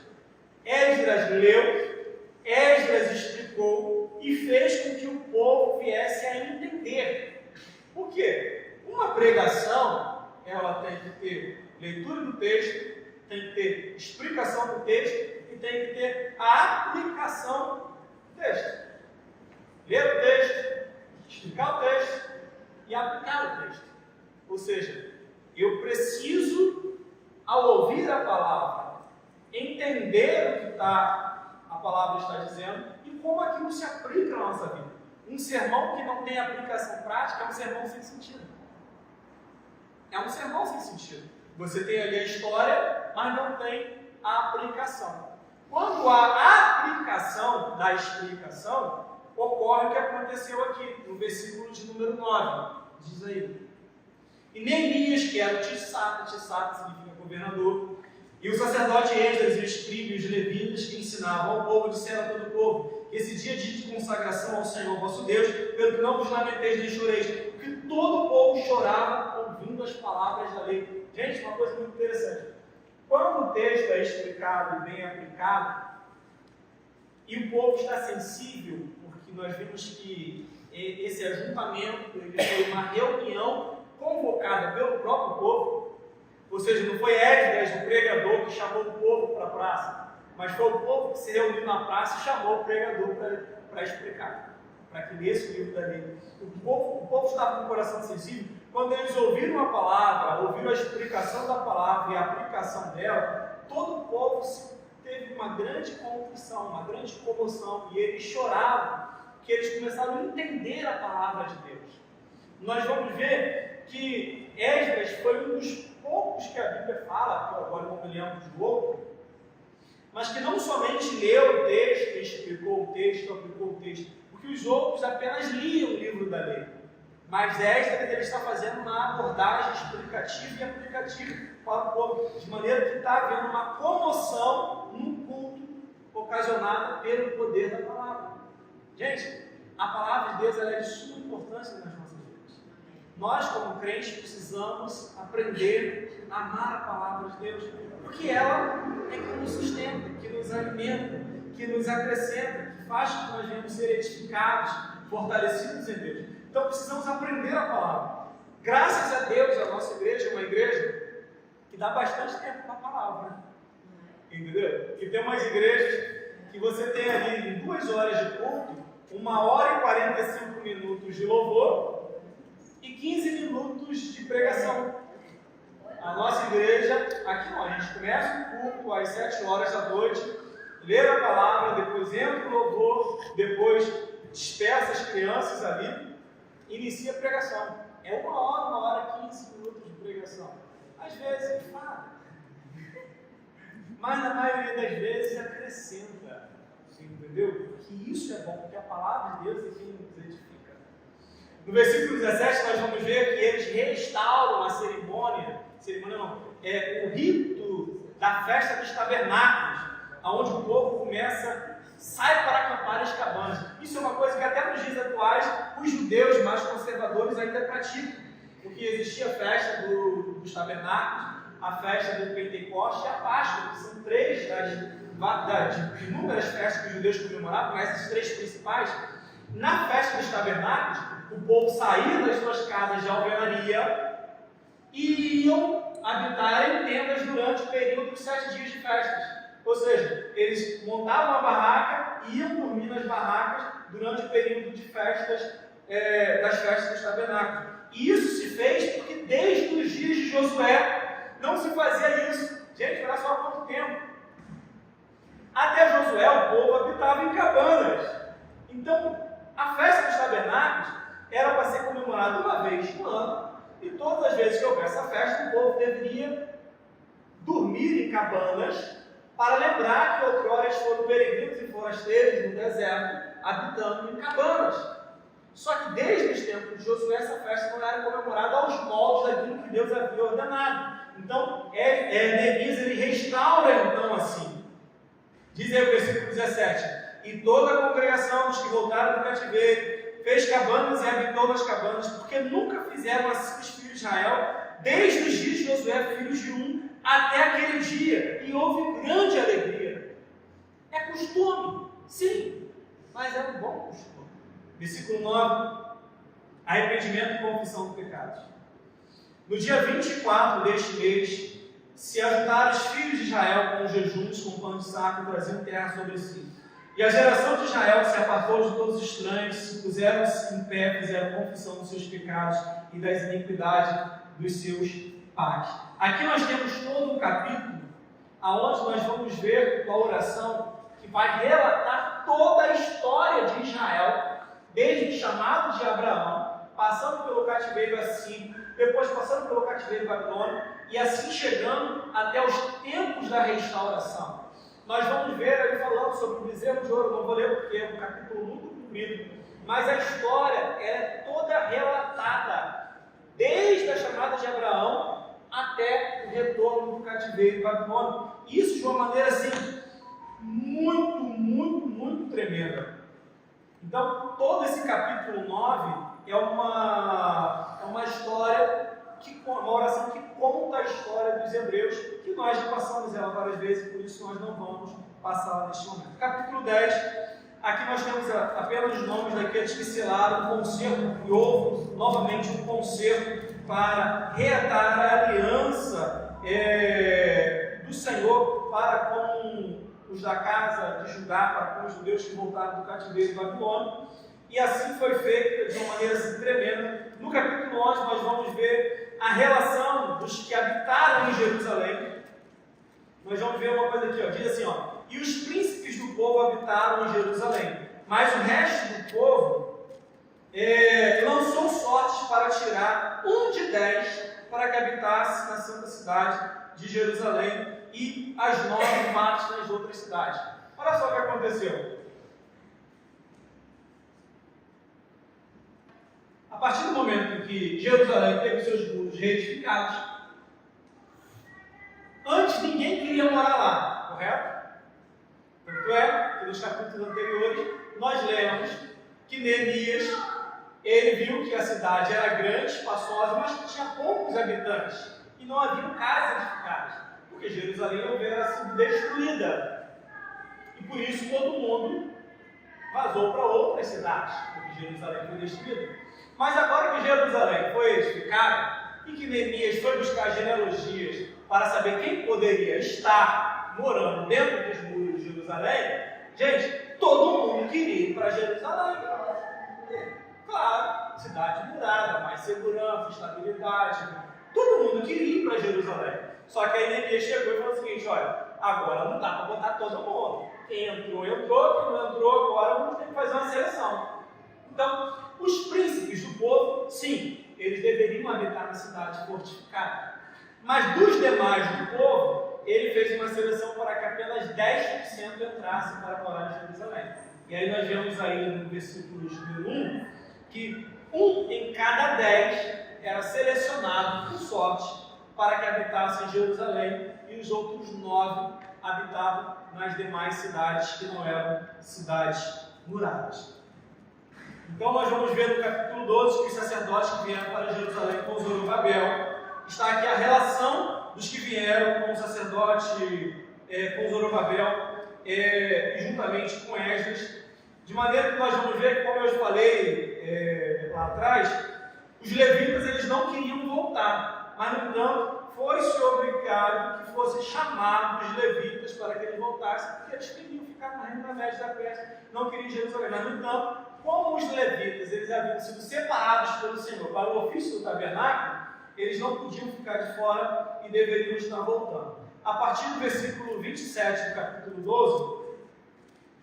Speaker 1: Esdras leu, Esdras explicou e fez com que o povo viesse a entender. Por quê? Uma pregação, ela tem que ter leitura do texto, tem que ter explicação do texto, tem que ter a aplicação do texto. Ler o texto, explicar o texto e aplicar o texto. Ou seja, eu preciso, ao ouvir a palavra, entender o que a palavra está dizendo e como aquilo se aplica na nossa vida. Um sermão que não tem aplicação prática é um sermão sem sentido. É um sermão sem sentido. Você tem ali a história, mas não tem a aplicação. Quando há aplicação da explicação, ocorre o que aconteceu aqui, no versículo de número 9. Diz aí. E Neemias, que era o Tisaca significa governador, e o sacerdote Esdras e o escriba e os levitas que ensinavam ao povo, disseram a todo o povo: esse dia é dia de consagração ao Senhor vosso Deus, pelo que não vos lamenteis nem choreis, porque todo o povo chorava ouvindo as palavras da lei. Gente, uma coisa muito interessante. Quando o texto é explicado e bem aplicado, e o povo está sensível, porque nós vimos que esse ajuntamento ele foi uma reunião convocada pelo próprio povo, ou seja, não foi Esdras, o pregador, que chamou o povo para a praça, mas foi o povo que se reuniu na praça e chamou o pregador para explicar, para que lesse o livro da lei. O povo estava com o coração sensível. Quando eles ouviram a palavra, ouviram a explicação da palavra e a aplicação dela, todo o povo teve uma grande contrição, uma grande comoção, e eles choravam, porque eles começaram a entender a palavra de Deus. Nós vamos ver que Esdras foi um dos poucos que a Bíblia fala, que eu agora não me lembro do outro, mas que não somente leu o texto, explicou o texto, aplicou o texto, porque os outros apenas liam o livro da lei. Mas Esdras ele está fazendo uma abordagem explicativa e aplicativa para o povo, de maneira que está havendo uma comoção num culto ocasionada pelo poder da palavra. Gente, a palavra de Deus ela é de suma importância nas nossas vidas. Nós, como crentes, precisamos aprender a amar a palavra de Deus, porque ela é que nos sustenta, que nos alimenta, que nos acrescenta, que faz com que nós venhamos ser edificados, fortalecidos em Deus. Então precisamos aprender a palavra. Graças a Deus, a nossa igreja é uma igreja que dá bastante tempo para a palavra. Entendeu? Que tem umas igrejas que você tem ali em 2 horas de culto, 1 hora e 45 minutos de louvor e 15 minutos de pregação. A nossa igreja, aqui não, a gente começa o culto às 7 horas da noite, lê a palavra, depois entra o louvor, depois dispersa as crianças ali, inicia a pregação. É 1 hora, 15 minutos de pregação. Às vezes fala, mas na maioria das vezes acrescenta. Entendeu? Que isso é bom, porque a palavra de Deus é quem nos edifica. No versículo 17 nós vamos ver que eles restauram a cerimônia não, o rito da festa dos tabernáculos, onde o povo sai para acampar as cabanas. Isso é uma coisa que até nos dias atuais os judeus mais conservadores ainda praticam, porque existia a festa dos tabernáculos, a festa do Pentecoste e a Páscoa, que são 3 de inúmeras festas que os judeus comemoravam, mas essas 3 principais. Na festa dos tabernáculos, o povo saía das suas casas de alvenaria e iam habitar em tendas durante o período dos 7 dias de festas. Ou seja, eles montavam a barraca e iam dormir nas barracas durante o período de festas, das festas dos tabernáculos. E isso se fez porque desde os dias de Josué não se fazia isso. Gente, olha só há quanto tempo. Até Josué o povo habitava em cabanas. Então, a festa dos tabernáculos era para ser comemorada uma vez no ano, e todas as vezes que houvesse essa festa, o povo deveria dormir em cabanas para lembrar que outrora eles foram peregrinos e forasteiros no deserto, habitando em cabanas. Só que desde os tempos de Josué, essa festa não era comemorada aos moldes daquilo que Deus havia ordenado. Então, Neemias ele restaura então assim. Diz aí o versículo 17: e toda a congregação dos que voltaram do cativeiro fez cabanas e habitou nas cabanas, porque nunca fizeram assim os filhos de Israel, desde os dias de Josué, filhos de Nun, até aquele dia, e houve grande alegria. É costume, sim, mas é um bom costume. Versículo 9: arrependimento e confissão de pecados. No dia 24 deste mês, se ajuntaram os filhos de Israel com jejuns, com pão de saco, trazendo terra sobre si. E a geração de Israel se apartou de todos os estranhos, se puseram em pé, fizeram confissão dos seus pecados e das iniquidades dos seus pais. Aqui nós temos todo um capítulo, onde nós vamos ver uma oração que vai relatar toda a história de Israel, desde o chamado de Abraão, passando pelo cativeiro assírio, depois passando pelo cativeiro babilônico, e assim chegando até os tempos da restauração. Nós vamos ver ali falando sobre o bezerro de ouro, não vou ler porque é um capítulo muito comprido, mas a história é toda relatada, desde a chamada de Abraão até o retorno do cativeiro babilônico. Isso de uma maneira assim, muito tremenda. Então, todo esse capítulo 9 é uma história, uma oração que conta a história dos hebreus, que nós já passamos ela várias vezes, por isso nós não vamos passá-la neste momento. Capítulo 10, aqui nós temos apenas os nomes daqueles que selaram o concerto, e houve novamente um concerto para reatar a aliança do Senhor para com os da casa de Judá, para com os judeus que voltaram do cativeiro babilônico, e assim foi feito de uma maneira assim, tremenda. No capítulo 11 nós vamos ver a relação dos que habitaram em Jerusalém. Nós vamos ver uma coisa aqui, ó, diz assim, ó, e os príncipes do povo habitaram em Jerusalém, mas o resto do povo lançou sortes para tirar um de 10 para que habitasse na santa cidade de Jerusalém e as 9 partes nas outras cidades. Olha só o que aconteceu. A partir do momento em que Jerusalém teve seus muros reedificados, antes ninguém queria morar lá, correto? Tanto é que nos capítulos anteriores nós lemos que Neemias, ele viu que a cidade era grande, espaçosa, mas que tinha poucos habitantes e não haviam casas edificadas, porque Jerusalém houvera sido destruída e por isso todo mundo vazou para outras cidades, porque Jerusalém foi destruída. Mas agora que Jerusalém foi edificada e que Neemias foi buscar genealogias para saber quem poderia estar morando dentro dos muros de Jerusalém, gente, todo mundo queria ir para Jerusalém. Claro, cidade murada, mais segurança, estabilidade, todo mundo queria ir para Jerusalém. Só que aí Neemias chegou e falou o seguinte, olha, agora não dá para botar todo mundo. Quem entrou, quem não entrou, agora vamos ter que fazer uma seleção. Então, os príncipes do povo, sim, eles deveriam habitar na cidade fortificada. Mas dos demais do povo, ele fez uma seleção para que apenas 10% entrassem para morar em Jerusalém. E aí nós vemos aí no versículo número 1, que 1 em cada 10 era selecionado por sorte para que habitasse em Jerusalém e os outros 9 habitavam nas demais cidades que não eram cidades muradas. Então nós vamos ver no capítulo 12 que os sacerdotes que vieram para Jerusalém com Zorobabel, está aqui a relação dos que vieram com o sacerdote, com Zorobabel, e juntamente com Esdras, de maneira que nós vamos ver, como eu falei lá atrás, os levitas eles não queriam voltar, mas no entanto foi-se obrigado que fossem chamados os levitas para que eles voltassem, porque eles queriam ficar no reino da Média da Pérsia, não queriam Jerusalém. Mas no entanto, como os levitas eles haviam sido separados pelo Senhor para o ofício do tabernáculo, eles não podiam ficar de fora e deveriam estar voltando. A partir do versículo 27 do capítulo 12,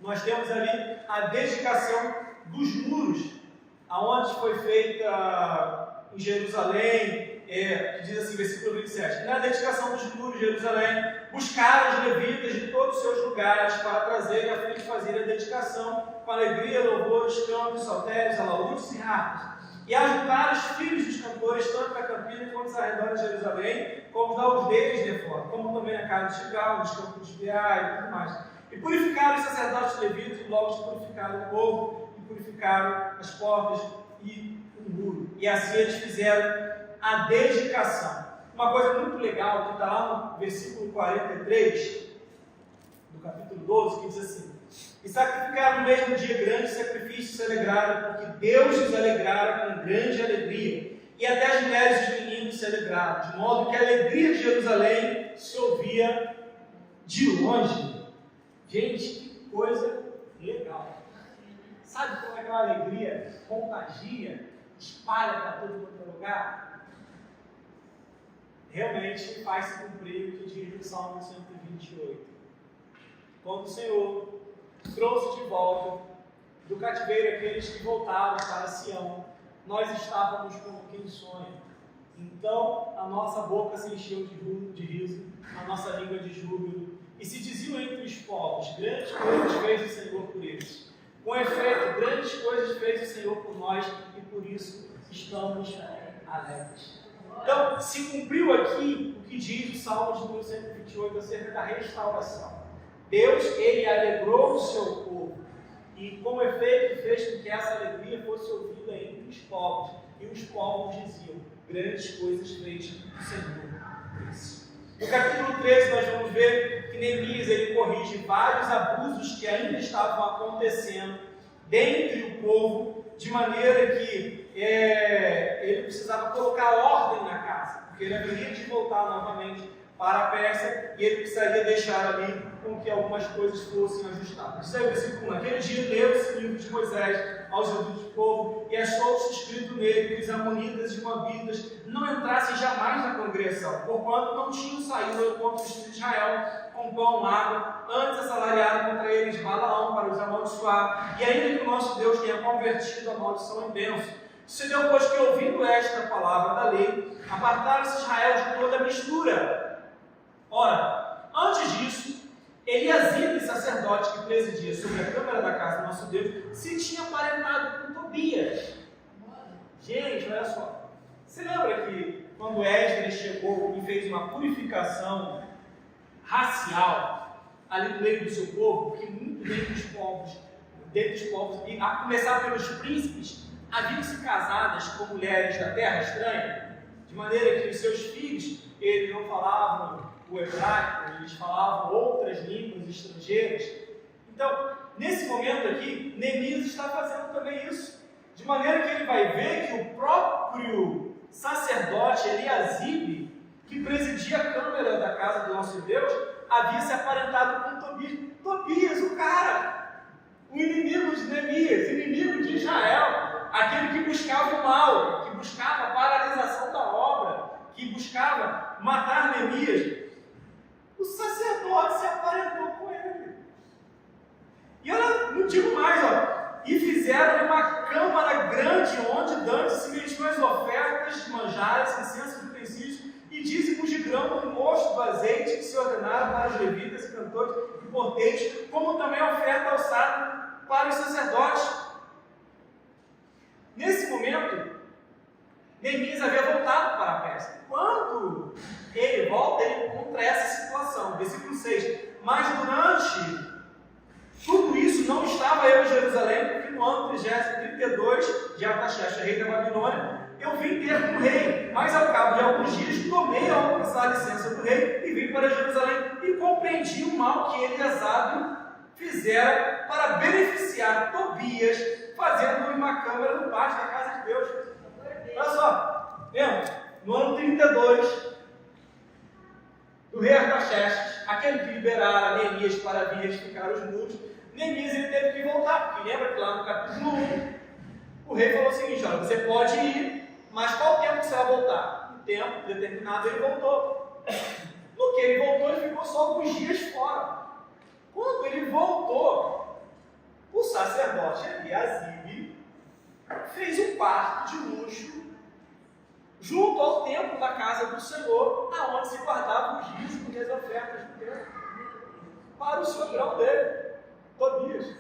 Speaker 1: nós temos ali a dedicação dos muros, aonde foi feita em Jerusalém, que diz assim, versículo 27, na dedicação dos muros de Jerusalém, buscaram os levitas de todos os seus lugares para trazerem a fim de fazer a dedicação com alegria, louvores, cantos, saltérios, alaúdes e harpas, e ajuntaram os filhos dos cantores, tanto da campina quanto dos arredores de Jerusalém, como da aldeias de fora, como também na casa de Chigal, nos campos de Beá e tudo mais. E purificaram os sacerdotes levitas, e logo purificaram o povo, e purificaram as portas e o muro. E assim eles fizeram a dedicação. Uma coisa muito legal que está lá no versículo 43 do capítulo 12, que diz assim: e sacrificaram no mesmo dia grande sacrifício e se alegraram, porque Deus os alegrara com grande alegria. E até as mulheres e os meninos se alegraram, de modo que a alegria de Jerusalém se ouvia de longe. Gente, que coisa legal. Sabe como é que a alegria contagia, espalha para todo lugar? Realmente faz-se cumprir o que diz no Salmo 128. Quando o Senhor trouxe de volta do cativeiro aqueles que voltaram para Sião, nós estávamos como quem sonha. Então a nossa boca se encheu de riso, a nossa língua de júbilo, e se diziam entre os povos: grandes coisas fez o Senhor por eles. Com efeito, grandes coisas fez o Senhor por nós, e por isso estamos alegres. Então, se cumpriu aqui o que diz o Salmo de número 128 acerca da restauração. Deus, Ele alegrou o seu povo, e com efeito fez com que essa alegria fosse ouvida entre os povos, e os povos diziam: grandes coisas fez o Senhor. No capítulo 13 nós vamos ver que Neemias ele corrige vários abusos que ainda estavam acontecendo dentre o povo, de maneira que ele precisava colocar ordem na casa, porque ele haveria de voltar novamente para a Pérsia e ele precisaria deixar ali com que algumas coisas fossem ajustadas. Isso é o versículo 1. Naquele dia leu-se o livro de Moisés aos ouvidos do povo e achou-se escrito nele que os amonitas e moabitas não entrassem jamais na congregação, porquanto não tinham saído ao encontro dos filhos de Israel com pão, água, antes assalariaram contra eles Balaão para os amaldiçoar, e ainda que o nosso Deus tenha convertido a maldição em bênção. Sucedeu, pois, que ouvindo esta palavra da lei, apartaram-se Israel de toda a mistura. Ora, antes disso, Eliasibe, sacerdote que presidia sobre a câmara da casa do nosso Deus, se tinha aparentado com Tobias. Gente, olha só. Você lembra que quando Esdras chegou e fez uma purificação racial ali no meio do seu povo, porque muito dentre os povos, e a começar pelos príncipes, haviam-se casadas com mulheres da terra estranha, de maneira que os seus filhos, eles não falavam o hebraico, eles falavam outras línguas estrangeiras. Então, nesse momento aqui, Neemias está fazendo também isso, de maneira que ele vai ver que o próprio sacerdote Eliasibe, que presidia a câmara da casa do nosso Deus, havia se aparentado com Tobias. Tobias, o cara, o inimigo de Neemias, inimigo de Israel, aquele que buscava o mal, que buscava a paralisação da obra, que buscava matar Neemias. O sacerdote se aparentou com ele. E olha, não digo mais, e fizeram uma câmara grande onde dantes se metiam as ofertas de manjares, incensos e utensílios e dízimos de grão do mosto do azeite que se ordenaram para os levitas e cantores e porteiros, como também a oferta alçada para os sacerdotes. Nesse momento, Neemias havia voltado para a Pérsia. Quando ele volta, ele encontra essa situação. Versículo 6. Mas durante tudo isso não estava eu em Jerusalém, porque no ano 32 de Artaxerxes, rei da Babilônia, eu vim ter com o rei, mas ao cabo de alguns dias tomei a alcançar a licença do rei e vim para Jerusalém e compreendi o mal que Eliasabe fizera para beneficiar Tobias, fazendo uma câmara no pátio da casa de Deus. Olha só, lembra? No ano 32 do rei Artaxerxes, aquele que liberara Neemias para vir retificar os muros, Neemias ele teve que voltar, porque lembra que lá no capítulo 1, o rei falou o seguinte: olha, você pode ir, mas qual tempo você vai voltar? Um tempo determinado ele voltou. No que ele voltou, ele ficou só alguns dias fora. Quando ele voltou, o sacerdote Eliasibe fez um quarto de luxo junto ao templo da casa do Senhor, aonde se guardavam os dízimos e as ofertas do templo, para o sogrão dele, Tobias.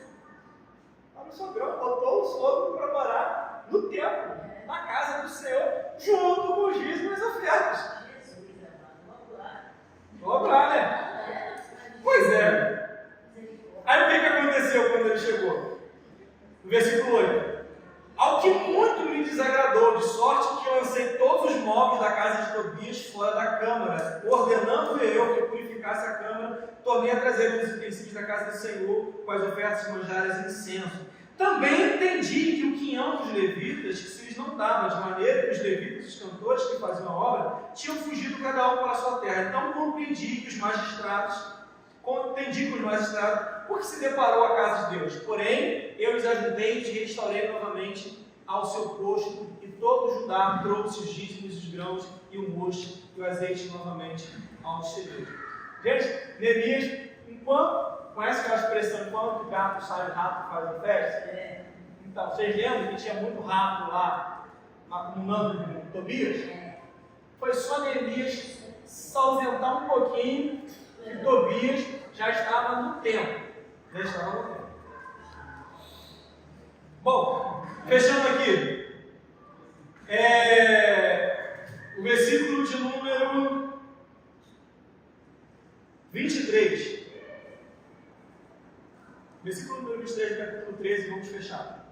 Speaker 1: Para o sogrão, botou o sogro para morar no templo, na casa do Senhor, junto com os dízimos e as ofertas. Vamos lá, né? Pois é. Aí o que aconteceu quando ele chegou? No versículo 8. Ao que muito me desagradou, de sorte que eu lancei todos os móveis da casa de Tobias fora da câmara, ordenando eu que purificasse a câmara, tornei a trazer os utensílios da casa do Senhor, com as ofertas de manjares e incenso. Também entendi que o quinhão dos levitas, que se lhes não dava, de maneira que os levitas, os cantores que faziam a obra, tinham fugido cada um para a sua terra. Então compreendi que os magistrados, porque se deparou a casa de Deus. Porém, eu os ajudei e te restaurei novamente ao seu posto, e todo Judá trouxe os dízimos, os grãos e o mosto e o azeite novamente ao celeiro. Gente, Neemias, conhece aquela expressão, enquanto o gato sai, o rato faz a festa? Então, vocês lembram que tinha muito rato lá, acumulando com Tobias? foi só Neemias se ausentar um pouquinho e Tobias já estava no tempo. Já estava no tempo. Bom, fechando aqui. O versículo de número 23. Versículo número 23 do capítulo 13, vamos fechar.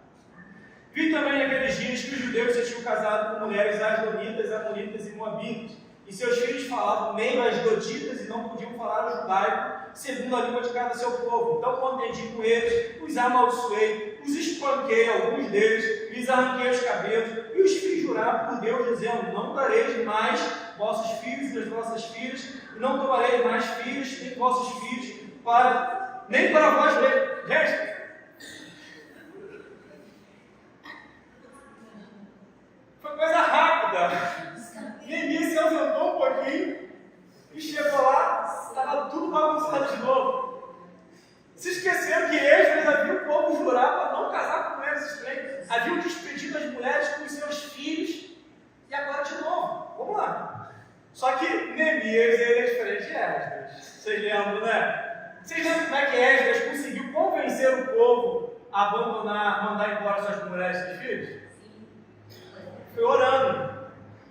Speaker 1: Vi também naqueles dias que os judeus já tinham casado com mulheres asdoditas, amonitas e moabitas, e seus filhos falavam meio asdoditas e não podiam falar o judaico, segundo a língua de cada seu povo. Então contendi com eles, os amaldiçoei, os espanquei, alguns deles, lhes arranquei os cabelos, e os fiz jurar por Deus, dizendo: não dareis mais vossos filhos e as vossas filhas, e não tomareis mais filhos nem vossos filhos, nem para vós mesmos. Gente, foi coisa rápida. Neemias se ausentou um pouquinho e chegou lá, estava tudo bagunçado de novo. Se esqueceram que Esdras havia o povo jurar para não casar com mulheres estranhas, haviam despedido as mulheres com os seus filhos, e agora de novo. Vamos lá. Só que Neemias é diferente de Esdras. Vocês lembram, né? Vocês lembram como é que Esdras conseguiu convencer o povo a abandonar, mandar embora suas mulheres e seus filhos? Foi orando.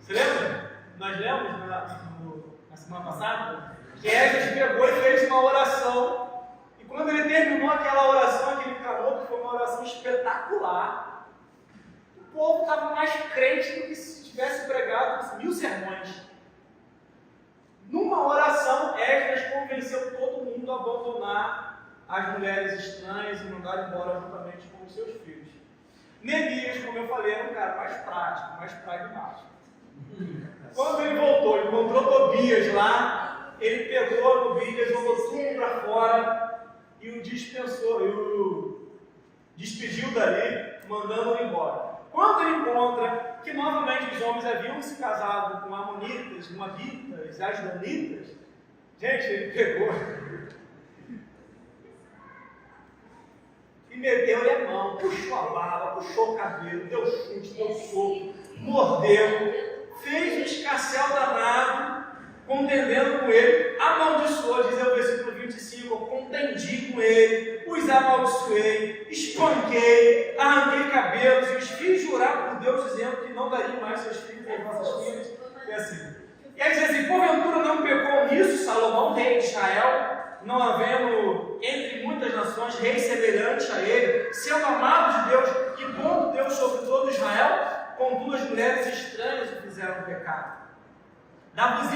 Speaker 1: Você lembra? Nós lemos na semana passada que Esdras pegou e fez uma oração. E quando ele terminou aquela oração, aquele clamor, que foi uma oração espetacular, o povo estava mais crente do que se tivesse pregado 1000 sermões. Numa oração, Esdras convenceu todo mundo a abandonar as mulheres estranhas e mandar embora juntamente com os seus filhos. Neemias, como eu falei, era um cara mais prático, mais pragmático. Quando ele voltou, encontrou Tobias lá, ele pegou Tobias, jogou tudo para fora e o dispensou, e o despediu dali, mandando-o embora. Quando ele encontra que novamente os homens haviam se casado com amonitas, moabitas, asdonitas, gente, ele pegou e meteu-lhe a mão, puxou a barba, puxou o cabelo, deu chute, deu soco, mordeu, fez um escarcéu danado, contendendo com ele, amaldiçoou, diz o versículo 25, eu contendi com ele, os amaldiçoei, espanquei, arranquei cabelos e os fiz jurar por Deus, dizendo que não daria mais seus filhos às vossas filhas, e assim. E aí diz assim, porventura não pecou nisso Salomão, rei de Israel, não havendo entre muitas nações rei semelhante a ele, sendo amado de Deus, que pondo Deus sobre todo Israel, contudo as mulheres estranhas o fizeram pecado. Dá-vos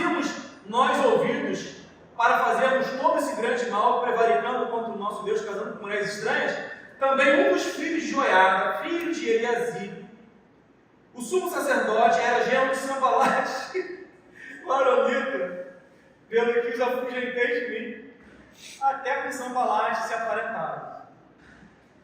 Speaker 1: nós ouvidos para fazermos todo esse grande mal, prevaricando contra o nosso Deus, casando com mulheres estranhas? Também um dos filhos de Joiada, filho de Eliasibe, o sumo sacerdote, era genro de Sambalate, varonita, pelo que os afugentei de mim, até com Sambalate se aparentaram.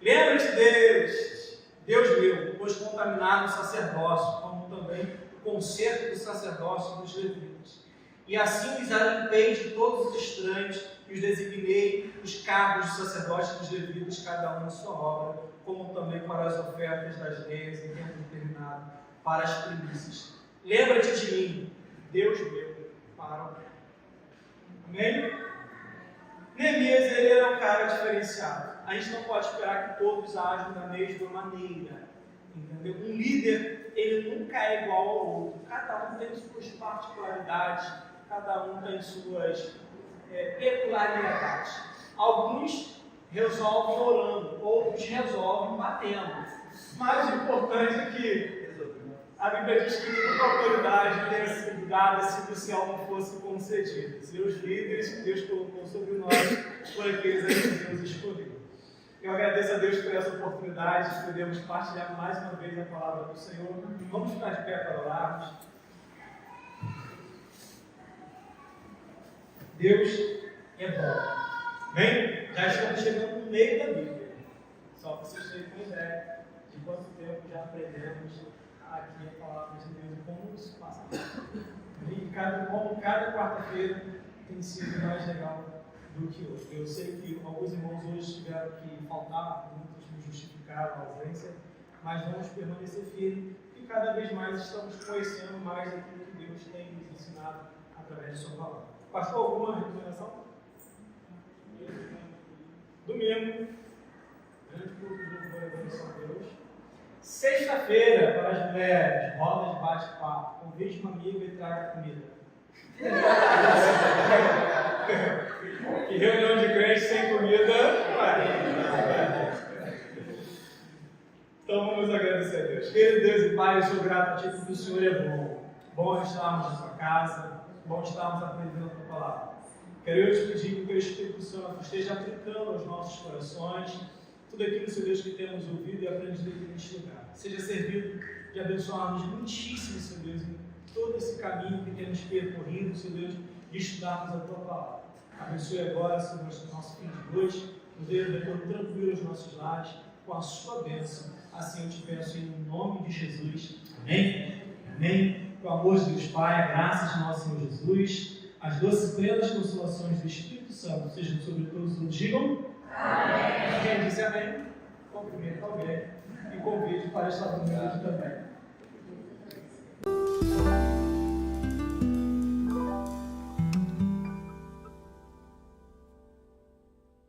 Speaker 1: Lembra-te deles, Deus meu, pois contaminaram o sacerdócio, como também o conserto do sacerdócio dos levitas. E assim os alimpei de todos os estranhos e os designei os cargos de sacerdote dos levitas, cada um em sua obra, como também para as ofertas das leis em tempo determinado, para as primícias. Lembra-te de mim, Deus meu, para o Amém? Neemias, ele era um cara diferenciado. A gente não pode esperar que todos ajam da mesma maneira. Entendeu? Um líder, ele nunca é igual ao outro. Cada um tem suas particularidades, cada um tem suas peculiaridades. Alguns resolvem orando, outros resolvem batendo. Mas o importante é que a Bíblia diz que nenhuma autoridade tenha sido dada se do céu não fosse concedida. Se os líderes que Deus colocou sobre nós foram aqueles a que Deus escolheu. Eu agradeço a Deus por essa oportunidade de podermos partilhar mais uma vez a palavra do Senhor. Vamos ficar de pé para orarmos. Deus é bom. Amém? Já estamos chegando no meio da Bíblia. Só para vocês terem uma ideia de quanto tempo já aprendemos aqui a palavra de Deus e como isso passa. E como cada quarta-feira tem sido mais legal do que hoje. Eu sei que alguns irmãos hoje tiveram que faltar, muitos me justificaram a ausência, mas vamos permanecer firmes e cada vez mais estamos conhecendo mais aquilo que Deus tem nos ensinado através de sua palavra. Pastor, alguma recomendação? Domingo, grande culto de louvor e adoração a Deus. Sexta-feira, para as mulheres, roda de bate-papo, convide uma amiga e traga comida. Que reunião de crente sem comida. Então vamos agradecer a Deus. Querido Deus e Pai, eu sou grato a Ti porque o Senhor é bom. Bom estarmos na Sua casa, bom estarmos aprendendo a Tua palavra. Quero eu te pedir que o Teu Espírito Santo esteja aplicando aos nossos corações tudo aquilo, Senhor Deus, que temos ouvido e aprendido aqui neste lugar. Seja servido de abençoarmos muitíssimo, Senhor Deus, em todo esse caminho que temos percorrido, Senhor Deus, de estudarmos a Tua palavra. Abençoe agora, Senhor, nosso fim de noite, nos dê um retorno tranquilo aos nossos lares, com a Sua bênção. Assim eu te peço em nome de Jesus. Amém? Amém. Com o amor de Deus Pai, a graça de nosso Senhor Jesus, as doces e plenas consolações do Espírito Santo sejam sobre todos os. Digam amém. Quem disse amém? Cumprimenta alguém e convide para estar comigo também.